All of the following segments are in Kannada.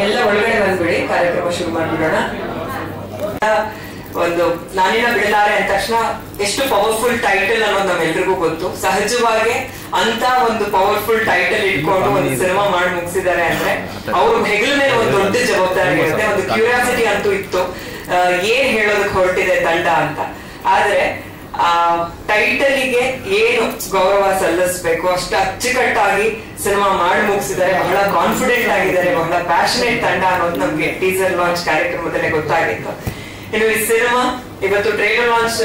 ಎಲ್ಲ ಒಳಗಡೆ ಬಂದ್ಬಿಡಿ, ಕಾರ್ಯಕ್ರಮ ಶುರು ಮಾಡ್ಬಿಡೋಣ. ಒಂದು ನಾನಿನ ಬಿಡಲಾರೆ ಅಂದ ತಕ್ಷಣ ಎಷ್ಟು ಪವರ್ಫುಲ್ ಟೈಟಲ್ ಅನ್ನೋದು ನಮ್ಮೆಲ್ರಿಗೂ ಗೊತ್ತು. ಸಹಜವಾಗಿ ಅಂತ ಒಂದು ಪವರ್ಫುಲ್ ಟೈಟಲ್ ಇಟ್ಕೊಂಡು ಒಂದು ಸಿನಿಮಾ ಮಾಡಿ ಮುಗಿಸಿದ್ದಾರೆ ಅಂದ್ರೆ ಅವ್ರ ಹೆಗಲ ಮೇಲೆ ಒಂದು ದೊಡ್ಡ ಜವಾಬ್ದಾರಿ ಇರುತ್ತೆ. ಒಂದು ಕ್ಯೂರಿಯಾಸಿಟಿ ಅಂತೂ ಇತ್ತು, ಏನ್ ಹೇಳೋದಕ್ಕೆ ಹೊರಟಿದೆ ತಂಡ ಅಂತ. ಆದ್ರೆ ಆ ಟೈಟಲಿಗೆ ಏನು ಗೌರವ ಸಲ್ಲಿಸ್ಬೇಕು ಅಷ್ಟು ಅಚ್ಚುಕಟ್ಟಾಗಿ ಸಿನಿಮಾ ಮಾಡಿ ಮುಗಿಸಿದ್ದಾರೆ. ಬಹಳ ಕಾನ್ಫಿಡೆಂಟ್ ಆಗಿದ್ದಾರೆ, ಬಹಳ ಪ್ಯಾಷನೇಟ್ ತಂಡ ಅನ್ನೋದು ನಮ್ಗೆ ಟೀಸರ್ ಲಾಂಚ್ ಕಾರ್ಯಕ್ರಮದಲ್ಲೇ ಗೊತ್ತಾಗಿತ್ತು. ಇನ್ನು ಈ ಸಿನಿಮಾ ಇವತ್ತು ಟ್ರೈಲರ್ ಲಾಂಚ್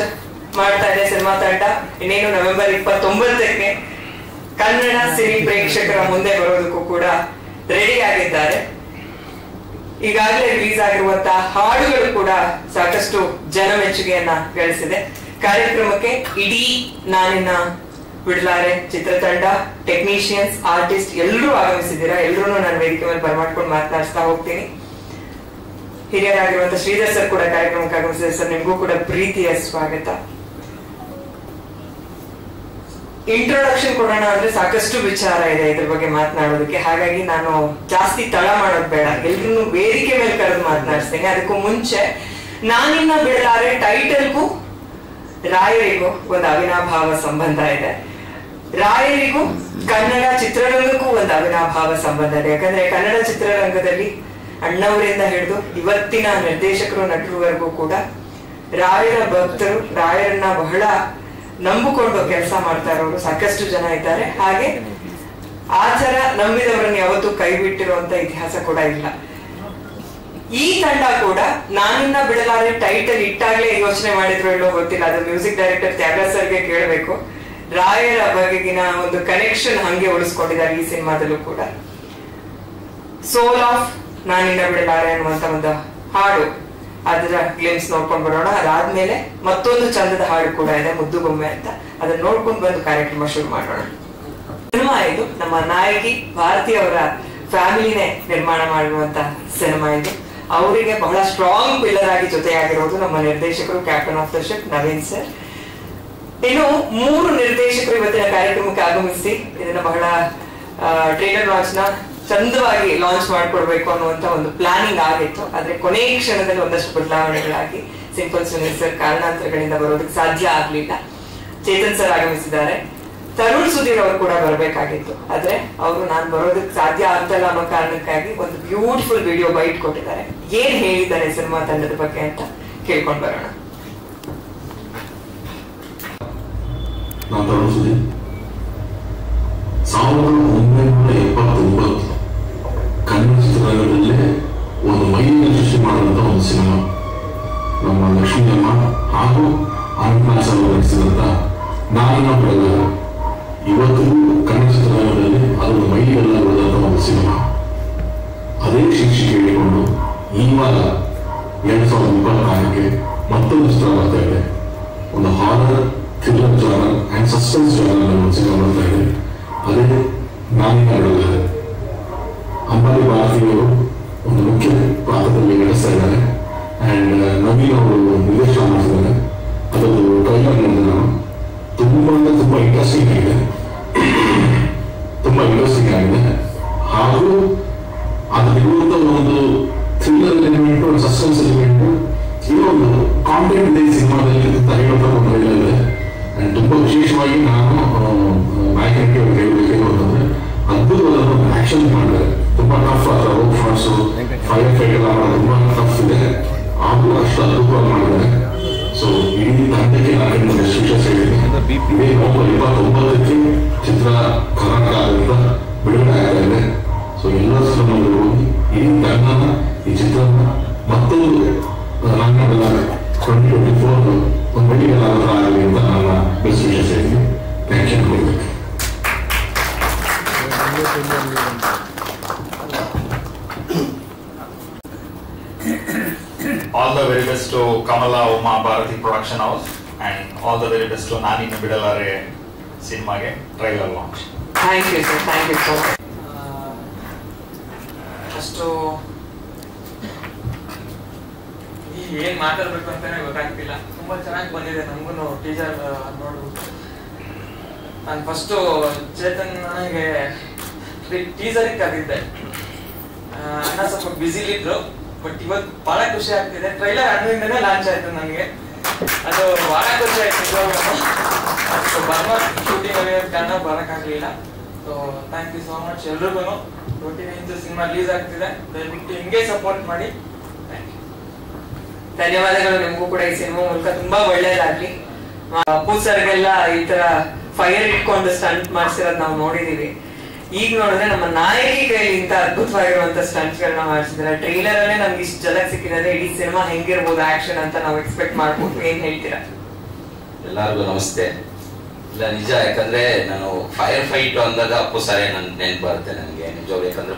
ಮಾಡ್ತಾ ಇದೆ ಸಿನಿಮಾ ತಂಡ. ಇನ್ನೇನು ನವೆಂಬರ್ 29ಕ್ಕೆ ಕನ್ನಡ ಸಿನಿ ಪ್ರೇಕ್ಷಕರ ಮುಂದೆ ಬರೋದಕ್ಕೂ ಕೂಡ ರೆಡಿ ಆಗಿದ್ದಾರೆ. ಈಗಾಗಲೇ ರಿಲೀಸ್ ಆಗಿರುವಂತಹ ಹಾಡುಗಳು ಕೂಡ ಸಾಕಷ್ಟು ಜನ ಮೆಚ್ಚುಗೆಯನ್ನ ಗಳಿಸಿದೆ. ಕಾರ್ಯಕ್ರಮಕ್ಕೆ ಇಡೀ ನಾನಿನ ಬಿಡಲಾರೆ ಚಿತ್ರತಂಡ, ಟೆಕ್ನಿಷಿಯನ್ಸ್, ಆರ್ಟಿಸ್ಟ್ ಎಲ್ಲರೂ ಆಗಮಿಸಿದ್ದೀರಾ. ಎಲ್ಲರೂ ನಾನು ವೇದಿಕೆ ಮೇಲೆ ಬರ್ಮಾಡ್ಕೊಂಡು ಮಾತನಾಡಿಸ್ತಾ ಹೋಗ್ತೀನಿ. ಹಿರಿಯರಾಗಿರುವಂತಹ ಶ್ರೀಧರ್ ಸರ್ ಕೂಡ ಕಾರ್ಯಕ್ರಮಕ್ಕೆ ಆಗಮಿಸಿದ್ದಾರೆ. ಸರ್, ನಿಮಗೂ ಕೂಡ ಪ್ರೀತಿಯ ಸ್ವಾಗತ. ಇಂಟ್ರೊಡಕ್ಷನ್ ಕೊಡೋಣ ಅಂದ್ರೆ ಸಾಕಷ್ಟು ವಿಚಾರ ಇದೆ ಇದ್ರ ಬಗ್ಗೆ ಮಾತನಾಡೋದಕ್ಕೆ. ಹಾಗಾಗಿ ನಾನು ಜಾಸ್ತಿ ತಡ ಮಾಡೋದು ಬೇಡ, ಎಲ್ರೂ ವೇದಿಕೆ ಮೇಲೆ ಕರೆದು ಮಾತನಾಡಿಸ್ತೇನೆ. ಅದಕ್ಕೂ ಮುಂಚೆ ನಾನಿನ್ನ ಬಿಡಲಾರೆ ಟೈಟಲ್ಗೂ ರಾಯರಿಗೂ ಒಂದು ಅವಿನಾಭಾವ ಸಂಬಂಧ ಇದೆ. ರಾಯರಿಗೂ ಕನ್ನಡ ಚಿತ್ರರಂಗಕ್ಕೂ ಒಂದು ಅವಿನಾಭಾವ ಸಂಬಂಧ ಇದೆ. ಯಾಕಂದ್ರೆ ಕನ್ನಡ ಚಿತ್ರರಂಗದಲ್ಲಿ ಅಣ್ಣವರಿಂದ ಹಿಡಿದು ಇವತ್ತಿನ ನಿರ್ದೇಶಕರು, ನಟರುವರೆಗೂ ಕೂಡ ರಾಯರ ಭಕ್ತರು, ರಾಯರನ್ನ ಬಹಳ ನಂಬಿಕೊಂಡು ಕೆಲಸ ಮಾಡ್ತಾ ಇರೋರು ಸಾಕಷ್ಟು ಜನ ಇದ್ದಾರೆ. ಹಾಗೆ ಆಚಾರ ನಂಬಿದವರನ್ನ ಯಾವತ್ತೂ ಕೈ ಬಿಟ್ಟಿರುವಂತ ಇತಿಹಾಸ ಕೂಡ ಇಲ್ಲ. ಈ ತಂಡ ಕೂಡ ನಾನಿನ್ನ ಬಿಡಲಾರೆ ಟೈಟಲ್ ಇಟ್ಟಾಗ್ಲೇ ಯೋಚನೆ ಮಾಡಿದ್ರು ಇಲ್ಲೋ ಗೊತ್ತಿಲ್ಲ, ಅದು ಮ್ಯೂಸಿಕ್ ಡೈರೆಕ್ಟರ್ ತ್ಯಾಗರಾಜ್ ಸರ್ಗೆ ಕೇಳಬೇಕು. ರಾಯರ ಬಗೆಗಿನ ಒಂದು ಕನೆಕ್ಷನ್ ಹಂಗೆ ಉಳಿಸ್ಕೊಂಡಿದ್ದಾರೆ ಈ ಸಿನಿಮಾದಲ್ಲೂ ಕೂಡ. ಸೋಲ್ ಆಫ್ ನಾನಿನ್ನ ಬಿಡಲಾರೆ ಅನ್ನುವಂತ ಒಂದು ಹಾಡು, ಅದರ ಗ್ಲಿಮ್ಸ್ ನೋಡ್ಕೊಂಡ್ ಬರೋಣ. ಅದಾದ್ಮೇಲೆ ಮತ್ತೊಂದು ಚಂದದ ಹಾಡು ಕೂಡ ಇದೆ, ಮುದ್ದು ಬೊಮ್ಮೆ ಅಂತ. ಅದನ್ನ ನೋಡ್ಕೊಂಡು ಬಂದು ಕಾರ್ಯಕ್ರಮ ಶುರು ಮಾಡೋಣ. ಸಿನಿಮಾ ಇದು ನಮ್ಮ ನಾಯಕಿ ಭಾರತಿ ಅವರ ಫ್ಯಾಮಿಲಿನೇ ನಿರ್ಮಾಣ ಮಾಡಿರುವಂತ ಸಿನಿಮಾ ಇದು. ಅವರಿಗೆ ಬಹಳ ಸ್ಟ್ರಾಂಗ್ ಪಿಲ್ಲರ್ ಆಗಿ ಜೊತೆಯಾಗಿರೋದು ನಮ್ಮ ನಿರ್ದೇಶಕರು, captain of the ship Naveen sir. ಇನ್ನು 3 ನಿರ್ದೇಶಕರು ಇವತ್ತಿನ ಕಾರ್ಯಕ್ರಮಕ್ಕೆ ಆಗಮಿಸಿ ಇದನ್ನ ಬಹಳ ಟ್ರೈಲರ್ ಲಾಂಚ್ ನ ಚಂದವಾಗಿ ಲಾಂಚ್ ಮಾಡ್ಕೊಡ್ಬೇಕು ಅನ್ನುವಂತ ಒಂದು ಪ್ಲಾನಿಂಗ್ ಆಗಿತ್ತು. ಆದ್ರೆ ಕೊನೆಯ ಕ್ಷಣದಲ್ಲಿ ಒಂದಷ್ಟು ಬದಲಾವಣೆಗಳಾಗಿ ಸಿಂಪಲ್ ಸುನೀಲ್ ಸರ್ ಕಾರಣಾಂತರಗಳಿಂದ ಬರೋದಕ್ಕೆ ಸಾಧ್ಯ ಆಗ್ಲಿಲ್ಲ. ಚೇತನ್ ಸರ್ ಆಗಮಿಸಿದ್ದಾರೆ. ತರುಣ್ ಸುಧೀರ್ ಅವರು ಕೂಡ ಬರಬೇಕಾಗಿತ್ತು, ಆದ್ರೆ ಅವರು ನಾನು ಬರೋದಕ್ಕೆ ಸಾಧ್ಯ ಆಗ್ತಲ್ಲ ಅನ್ನೋ ಕಾರಣಕ್ಕಾಗಿ ಒಂದು ಬ್ಯೂಟಿಫುಲ್ ವಿಡಿಯೋ ಬೈಟ್ ಕೊಟ್ಟಿದ್ದಾರೆ. ಏನ್ ಹೇಳಿದ್ದಾರೆ ಸಿನಿಮಾ ತಂಡದ ಬಗ್ಗೆ ಅಂತ ಕೇಳ್ಕೊಂಡ್ ಬರೋಣ. ನಾನು ತರುಣ್ ಸುಧೀರ್. 1979 ಕನ್ನಡ ಚಿತ್ರರಂಗದಲ್ಲೇ ಒಂದು ಮೈಲಿನ ಸೃಷ್ಟಿ ಮಾಡುವಂತ ಒಂದು ಸಿನಿಮಾ. ನಮ್ಮ ಲಕ್ಷ್ಮೀ ಅಮ್ಮ ಹಾಗೂ ಅನಂತನಾಥ್ ಸರ್ ನಡೆಸಿದಂತ ನಾನಿನ್ನ ಬಿಡಲಾರೆ ಇವತ್ತಿಗೂ ಕನ್ನಡ ಚಿತ್ರರಂಗದಲ್ಲಿ ಅದೊಂದು ಮೈಲಿಗೆಲ್ಲ ಉಳಿದಂತ ಒಂದು ಸಿನಿಮಾ. ಅದೇ ಶೀರ್ಷಿಕೆ ಹೇಳಿಕೊಂಡು ಇವಾಗ 2024ಕ್ಕೆ ಮತ್ತೊಂದು ಚಿತ್ರ ಬರ್ತಾ ಇದೆ. ಒಂದು horror, thriller genre and suspense genre ಒಂದು ಸಿನಿಮಾ ಬರ್ತಾ ಇದೆ. ಅದೇ ನಾನಿನ್ನ ಬಿಡಲಾರೆ. ಅಂಬಾಲಿ ಭಾರತೀಯವರು ಒಂದು ಮುಖ್ಯ ಪಾತ್ರದಲ್ಲಿ ನಡೆಸ್ತಾ ಇದ್ದಾರೆ. ಅಂಡ್ ನವೀನ್ ಅವರು ನಿರ್ದೇಶನ ಮಾಡ್ತಿದ್ದಾರೆ. ಅದೊಂದು ಟ್ರೈಲರ್ ನೋಡಿದೆ ನಾನು. ತುಂಬಾ ಇಂಟ್ರೆಸ್ಟಿಂಗ್ ಆಗಿದೆ, ಹಾಗೂ ಅದರಲ್ಲಿರುವಂತ ಒಂದು ಥ್ರಿಲ್ಲರ್ ಎಲಿಮೆಂಟ್, ಒಂದು ಸಸ್ಪೆನ್ಸ್ ಎಲಿಮೆಂಟ್, ಇದೊಂದು ಕಾಂಟೆಂಟ್ ಇದೆ ಈ ಸಿನಿಮಾದಲ್ಲಿ ಅಂತ ಹೇಳುವಂತ ಒಂದು ಇದೆ. ಅಂಡ್ ತುಂಬಾ ವಿಶೇಷವಾಗಿ ನಾನು ನಾಯಕನಿಗೆ ಹೇಳಬೇಕೇನು ಅಂತಂದ್ರೆ ಅದ್ಭುತವಾದ ಒಂದು ಆಕ್ಷನ್ ಮಾಡಿದ್ದಾರೆ. ತುಂಬಾ ಟಫ್ ಆದ್ರೆ ರೋಡ್ ಫಾಟ್ಸು, ಫೈರ್ ಫೈಟ್ ಎಲ್ಲ ಮಾಡೋದು ತುಂಬಾ ಟಫ್ ಇದೆ, ಆದ್ರೂ ಅಷ್ಟು ಅದ್ಭುತವಾಗಿ ಮಾಡಿದ್ದಾರೆ. ಸೊ ಇಡೀ ತಂಡಕ್ಕೆ ನಾನು ವಿಶೇಷ ಹೇಳಿದ್ದೀನಿ. ಇದೇ ನವೆಂಬರ್ 29ಕ್ಕೆ ಚಿತ್ರ ಕರ್ನಾಟಕ ಬಿಡುಗಡೆ ಆಗ್ತಾ ಇದೆ. ಸೊ ಎಲ್ಲ ಸಿನಿಮಾಗಳು ಹೋಗಿ ಇಡೀ ತಂಡನ, ಈ ಚಿತ್ರನ ಮತ್ತೊಂದು ನಾನಿನ್ನ ಬಿಡಲಾರೆ 2024 ಒಂದು ಮಟ್ಟಿಗೆಲ್ಲ ಆಗಲಿ ಅಂತ ನನ್ನ ಬೆಸ್ಟ್ ವಿಶೇಷ ಹೇಳಿದ್ದೀನಿ. Thank you. All the very best to Kamala Uma Bharati Production House and all the very best to Naninna Bidalare ಸಿನಿಮಾಗೆ trailer launch. Thank you sir, thank you so much. ಅಷ್ಟು ಏನ್ ಮಾತಾಡ್ಬೇಕು ಅಂತಾನೆ ಗೊತ್ತಾಗ್ತಿಲ್ಲ. ತುಂಬಾ ಚೆನ್ನಾಗಿ ಬಂದಿದೆ. ನಮಗೂ ಟೀಚರ್ ನೋಡ್ಬಿಟ್ಟು ನಾನು ಫಸ್ಟ್ ಚೇತನ್ಗೆ ಟೀಸರಿಗೆ ಕರೆದಿದ್ದೆ. ಅಣ್ಣ ಸ್ವಲ್ಪ ಬ್ಯುಸಿಲಿದ್ರು, ಬಟ್ ಇವತ್ತು ಬಹಳ ಖುಷಿ ಆಗ್ತಿದೆ. ಟ್ರೈಲರ್ ಅಣ್ಣಿಂದನೇ ಲಾಂಚ್ ಆಯ್ತು ನನಗೆ, ಅದು ಬಹಳ ಖುಷಿ ಆಯ್ತು. ಬರ್ಮ ಶೂಟಿಂಗ್ ಅಲ್ಲಿ ಕಾರಣ ಬರಕ್ಕಾಗ್ಲಿಲ್ಲ. So thank you so much ಎಲ್ರಿಗೂ. ಇಂದು ಸಿನಿಮಾ ರಿಲೀಸ್ ಆಗ್ತಿದೆ, ದಯವಿಟ್ಟು ಹಿಂಗೆ ಸಪೋರ್ಟ್ ಮಾಡಿ. Thank you. ಧನ್ಯವಾದಗಳು. ನಿಮಗೂ ಕೂಡ ಈ ಸಿನಿಮಾ ಮೂಲಕ ತುಂಬಾ ಒಳ್ಳೇದಾಗ್ಲಿ. ಅಪ್ಪು ಸರ್ಗೆಲ್ಲ ಈ ತರ ಫೈರ್ ಇಟ್ಕೊಂಡು ಸ್ಟಂಟ್ ಮಾಡಿಸಿರೋದು ನಾವು ನೋಡಿದೀವಿ. ಈಗ ನೋಡಿದ್ರೆ ನಮ್ಮ ನಾಯಕಿ ಕೈಲಿ ಇಂತ ಅದ್ಭುತವಾಗಿರುವಂತ ಸ್ಟಂಟ್ಸ್ ಗಳನ್ನ ಮಾಡಿಸಿದ್ರೆ ಟ್ರೈಲರ್ ಅಲ್ಲೇ ನಮ್ಗೆ ಇಷ್ಟು ಜಲಕ್ ಸಿಕ್ಕಿದ್ರೆ ಇಡೀ ಸಿನಿಮಾ ಹೆಂಗಿರ್ಬೋದು ಆಕ್ಷನ್ ಅಂತ ನಾವು ಎಕ್ಸ್ಪೆಕ್ಟ್ ಮಾಡ್ಬೋದು. ಏನ್ ಹೇಳ್ತೀರಾ? ಎಲ್ಲರಿಗೂ ನಮಸ್ತೆ. ಇಲ್ಲ ನಿಜ, ಯಾಕಂದ್ರೆ ನಾನು ಫೈರ್ ಫೈಟ್ ಅಂದಾಗ ಅಪ್ಪು ಸಾರೇ ನನ್ ನೆನ್ಪು ಬರುತ್ತೆ ನನಗೆ ನಿಜವಾಗ್ಲು. ಯಾಕಂದ್ರೆ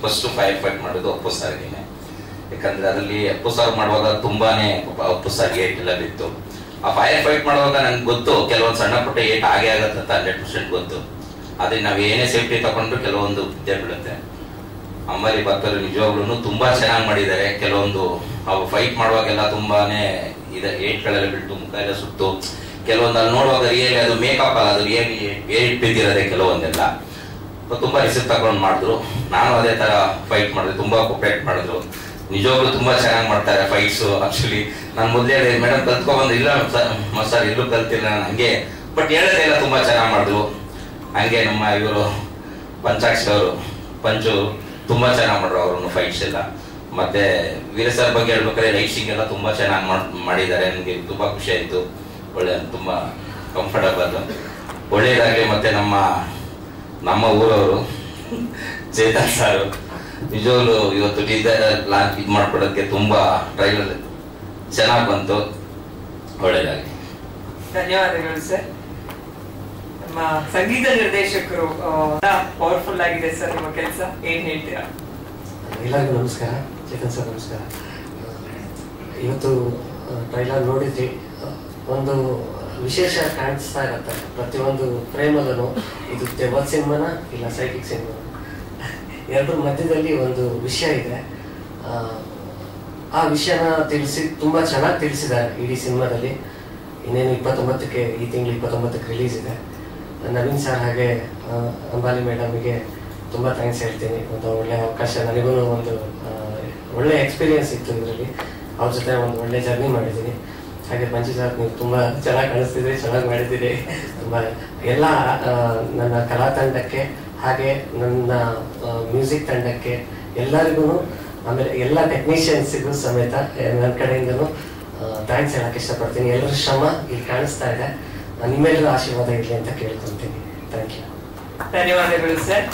ಫಸ್ಟ್ ಫೈರ್ ಫೈಟ್ ಮಾಡೋದು ಅಪ್ಪು ಸಾರ್ಗೆನೆ. ಯಾಕಂದ್ರೆ ಅದರಲ್ಲಿ ಅಪ್ಪು ಸಾರ್ ಮಾಡುವಾಗ ತುಂಬಾನೇ ಅಪ್ಪು ಸಾರ್ಗೆ ಏಟೆಲ್ಲ ಬಿತ್ತು. ಆ ಫೈರ್ ಫೈಟ್ ಮಾಡುವಾಗ ನನ್ಗೆ ಗೊತ್ತು ಕೆಲವೊಂದು ಸಣ್ಣ ಪುಟ್ಟ ಏಟ್ ಆಗೇ ಆಗತ್ತಂತ 100% ಗೊತ್ತು. ಆದ್ರೆ ನಾವ್ ಏನೇ ಸೇಫ್ಟಿ ತಗೊಂಡ್ರು ಕೆಲವೊಂದು ಬಿದ್ದೇ ಬೀಳುತ್ತೆ. ಅಂಬಾಲಿ ಭಕ್ತರು ನಿಜವಾಗ್ಲೂ ತುಂಬಾ ಚೆನ್ನಾಗಿ ಮಾಡಿದ್ದಾರೆ. ಕೆಲವೊಂದು ಅವು ಫೈಟ್ ಮಾಡುವಾಗೆಲ್ಲ ತುಂಬಾನೇ ಏಟ್ಗಳೆಲ್ಲ ಬಿಟ್ಟು ಮುಖ ಎಲ್ಲ ಸುಟ್ಟು, ಕೆಲವೊಂದು ಅಲ್ಲಿ ನೋಡುವಾಗ ರಿಯಲಿ ಅದು ಮೇಕಪ್ ಅಲ್ಲ, ಅದು ರಿಯಲಿ ಏಟ್ ಬಿದ್ದಿರೋದೆ ಕೆಲವೊಂದೆಲ್ಲ. ತುಂಬಾ ರಿಸ್ಕ್ ತಗೊಂಡು ಮಾಡಿದ್ರು. ನಾನು ಅದೇ ತರ ಫೈಟ್ ಮಾಡಿದೆ, ತುಂಬಾ ಕೋಪರೇಟ್ ಮಾಡಿದ್ರು. ನಿಜವಾಗ್ಲೂ ತುಂಬಾ ಚೆನ್ನಾಗಿ ಮಾಡ್ತಾರೆ ಫೈಟ್ಸ್. ಆಕ್ಚುಲಿ ನಾನು ಮೊದಲೇ ಮೇಡಮ್ ಕಲ್ತ್ಕೊಂಡ್ಬಂದು, ಇಲ್ಲ ಸರ್ ಎಲ್ಲೂ ಕಲ್ತಿಲ್ಲ ನಾನು ಹಂಗೆ, ಬಟ್ ಹೇಳೋದೆಲ್ಲ ತುಂಬಾ ಚೆನ್ನಾಗಿ ಮಾಡಿದ್ರು. ಹಂಗೆ ನಮ್ಮ ಇವರು ಪಂಚಾಕ್ಷ ಅವರು ಪಂಚು ತುಂಬಾ ಚೆನ್ನಾಗಿ ಮಾಡ್ರು ಅವ್ರನ್ನು ಫೈಟ್ಸ್ ಎಲ್ಲ. ಮತ್ತೆ ವೀರ ಸರ್ ಬಗ್ಗೆ ಹೇಳ್ಬೇಕಾದ್ರೆ ರೈಟಿಂಗ್ ಎಲ್ಲ ತುಂಬಾ ಚೆನ್ನಾಗಿ ಮಾಡಿದ್ದಾರೆ. ನನಗೆ ತುಂಬಾ ಖುಷಿ ಆಯ್ತು. ಒಳ್ಳೆ ತುಂಬಾ ಕಂಫರ್ಟಬಲ್, ಒಳ್ಳೇದಾಗ್ಲಿ. ಮತ್ತೆ ನಮ್ಮ ಊರವರು ಚೇತನ್ ಸಾರು ನಿಜವಾಗ್ಲು ಇವತ್ತು ಲಾಂಚ್ ಇದು ಮಾಡ್ಕೊಡೋದಕ್ಕೆ ತುಂಬಾ ಟ್ರೈಲರ್ ಚೆನ್ನಾಗಿ ಬಂತು. ಒಳ್ಳೇದಾಗ್ಲಿ. ಧನ್ಯವಾದಗಳು ಸರ್. ನಮ್ಮ ಸಂಗೀತ ನಿರ್ದೇಶಕರು ಪವರ್ಫುಲ್ ಆಗಿದೆ ಸರ್ ನಿಮ್ಮ ಕೆಲಸ, ಏನ್ ಹೇಳ್ತೀರಾ? ಎಲ್ಲರಿಗೂ ನಮಸ್ಕಾರ. ಚೇತನ್ ಸರ್ ನಮಸ್ಕಾರ. ಇವತ್ತು ಟ್ರೈಲರ್ ನೋಡಿದ್ರಿ, ಒಂದು ವಿಶೇಷ ಕಾಣಿಸ್ತಾ ಇರತ್ತೆ ಪ್ರತಿಯೊಂದು ಫ್ರೇಮಲ್ಲೂ. ಇದು ದೆವ್ವದ ಸಿನಿಮಾನ ಇಲ್ಲ ಸೈಕಿಕ್ ಸಿನಿಮಾ, ಎರಡರ ಮಧ್ಯದಲ್ಲಿ ಒಂದು ವಿಷಯ ಇದೆ. ಆ ವಿಷಯನ ತುಂಬಾ ಚೆನ್ನಾಗಿ ತಿಳಿಸಿದ್ದಾರೆ ಇಡೀ ಸಿನಿಮಾದಲ್ಲಿ. ಇನ್ನೇನು 29ಕ್ಕೆ, ಈ ತಿಂಗಳು 29ಕ್ಕೆ ರಿಲೀಸ್ ಇದೆ. ನವೀನ್ ಸರ್ ಹಾಗೆ ಅಂಬಾಲಿ ಮೇಡಮ್ಗೆ ತುಂಬ ಥ್ಯಾಂಕ್ಸ್ ಹೇಳ್ತೀನಿ. ಒಂದು ಒಳ್ಳೆ ಅವಕಾಶ, ನನಗೂ ಒಂದು ಒಳ್ಳೆ ಎಕ್ಸ್ಪೀರಿಯನ್ಸ್ ಇತ್ತು ಇದರಲ್ಲಿ. ಅವ್ರ ಜೊತೆ ಒಂದು ಒಳ್ಳೆ ಜರ್ನಿ ಮಾಡಿದ್ದೀನಿ. ಹಾಗೆ ಮಂಜು ಸರ್, ನೀವು ತುಂಬ ಚೆನ್ನಾಗಿ ಕಾಣಿಸ್ತಿದ್ರಿ, ಚೆನ್ನಾಗಿ ಮಾಡಿದ್ದೀರಿ. ತುಂಬ ಎಲ್ಲ ನನ್ನ ಕಲಾ ತಂಡಕ್ಕೆ ಹಾಗೆ ನನ್ನ ಮ್ಯೂಸಿಕ್ ತಂಡಕ್ಕೆ ಎಲ್ಲರಿಗೂ, ಆಮೇಲೆ ಎಲ್ಲ ಟೆಕ್ನಿಷಿಯನ್ಸಿಗೂ ಸಮೇತ ನನ್ನ ಕಡೆಯಿಂದನೂ ಥ್ಯಾಂಕ್ಸ್ ಹೇಳಕ್ಕೆ ಇಷ್ಟಪಡ್ತೀನಿ. ಎಲ್ಲರ ಶ್ರಮ ಇಲ್ಲಿ ಕಾಣಿಸ್ತಾ ಇದೆ. ನಿಮ್ಮೆಲ್ಲರ ಆಶೀರ್ವಾದ ಇರಲಿ ಅಂತ ಕೇಳ್ಕೊತೀನಿ. Thank you. ಧನ್ಯವಾದಗಳು ಸರ್.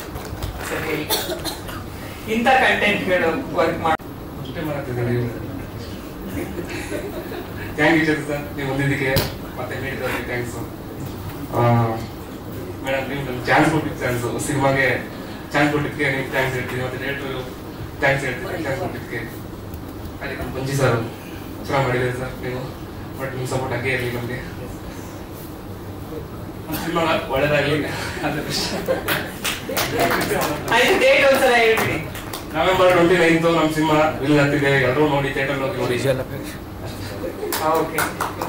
ಇಂಥ ಕಂಟೆಂಟ್ಗಳು ವರ್ಕ್ ಮಾಡಿ ಥ್ಯಾಂಕ್ ಯು ಸರ್, ನೀವು ಬಂದಿದ್ದಕ್ಕೆ ಮತ್ತೆ ಹೇಳಿದ್ದಕ್ಕೆ ಥ್ಯಾಂಕ್ಸು. ಮೇಡಮ್, ನೀವು ನಮ್ಗೆ ಚಾನ್ಸ್ ಕೊಟ್ಟಿದ್ದು, ಸಿನಿಮಾಗೆ ಚಾನ್ಸ್ ಕೊಟ್ಟಿದ್ದಕ್ಕೆ ನೀವು ಥ್ಯಾಂಕ್ಸ್ ಹೇಳ್ತೀನಿ. ಮತ್ತೆ ಡೈರೆಕ್ಟರ್ ಥ್ಯಾಂಕ್ಸ್ ಹೇಳ್ತೀನಿ ಚಾನ್ಸ್ ಕೊಟ್ಟಿದ್ದಕ್ಕೆ. ಅದೇ ನಮ್ಮ ಮಂಜಿ ಸರ್ ಚೆನ್ನಾಗಿ ಮಾಡಿದ್ದಾರೆ ಸರ್ ನೀವು, ಬಟ್ ನಿಮ್ಮ ಸಪೋರ್ಟ್ ಹಾಗೆ ಇರಲಿ ನಮಗೆ. ಸಿನಿಮಾ ಒಳ್ಳೆದಾಗಲಿ. ನವೆಂಬರ್ 29 ನಮ್ಮ ಸಿನಿಮಾ ರಿಲೀಸ್ ಆಗ್ತಿದೆ. ಎಲ್ಲರೂ ನೋಡಿ, ಥಿಯೇಟರ್ ನೋಡಿ. ಓಕೆ.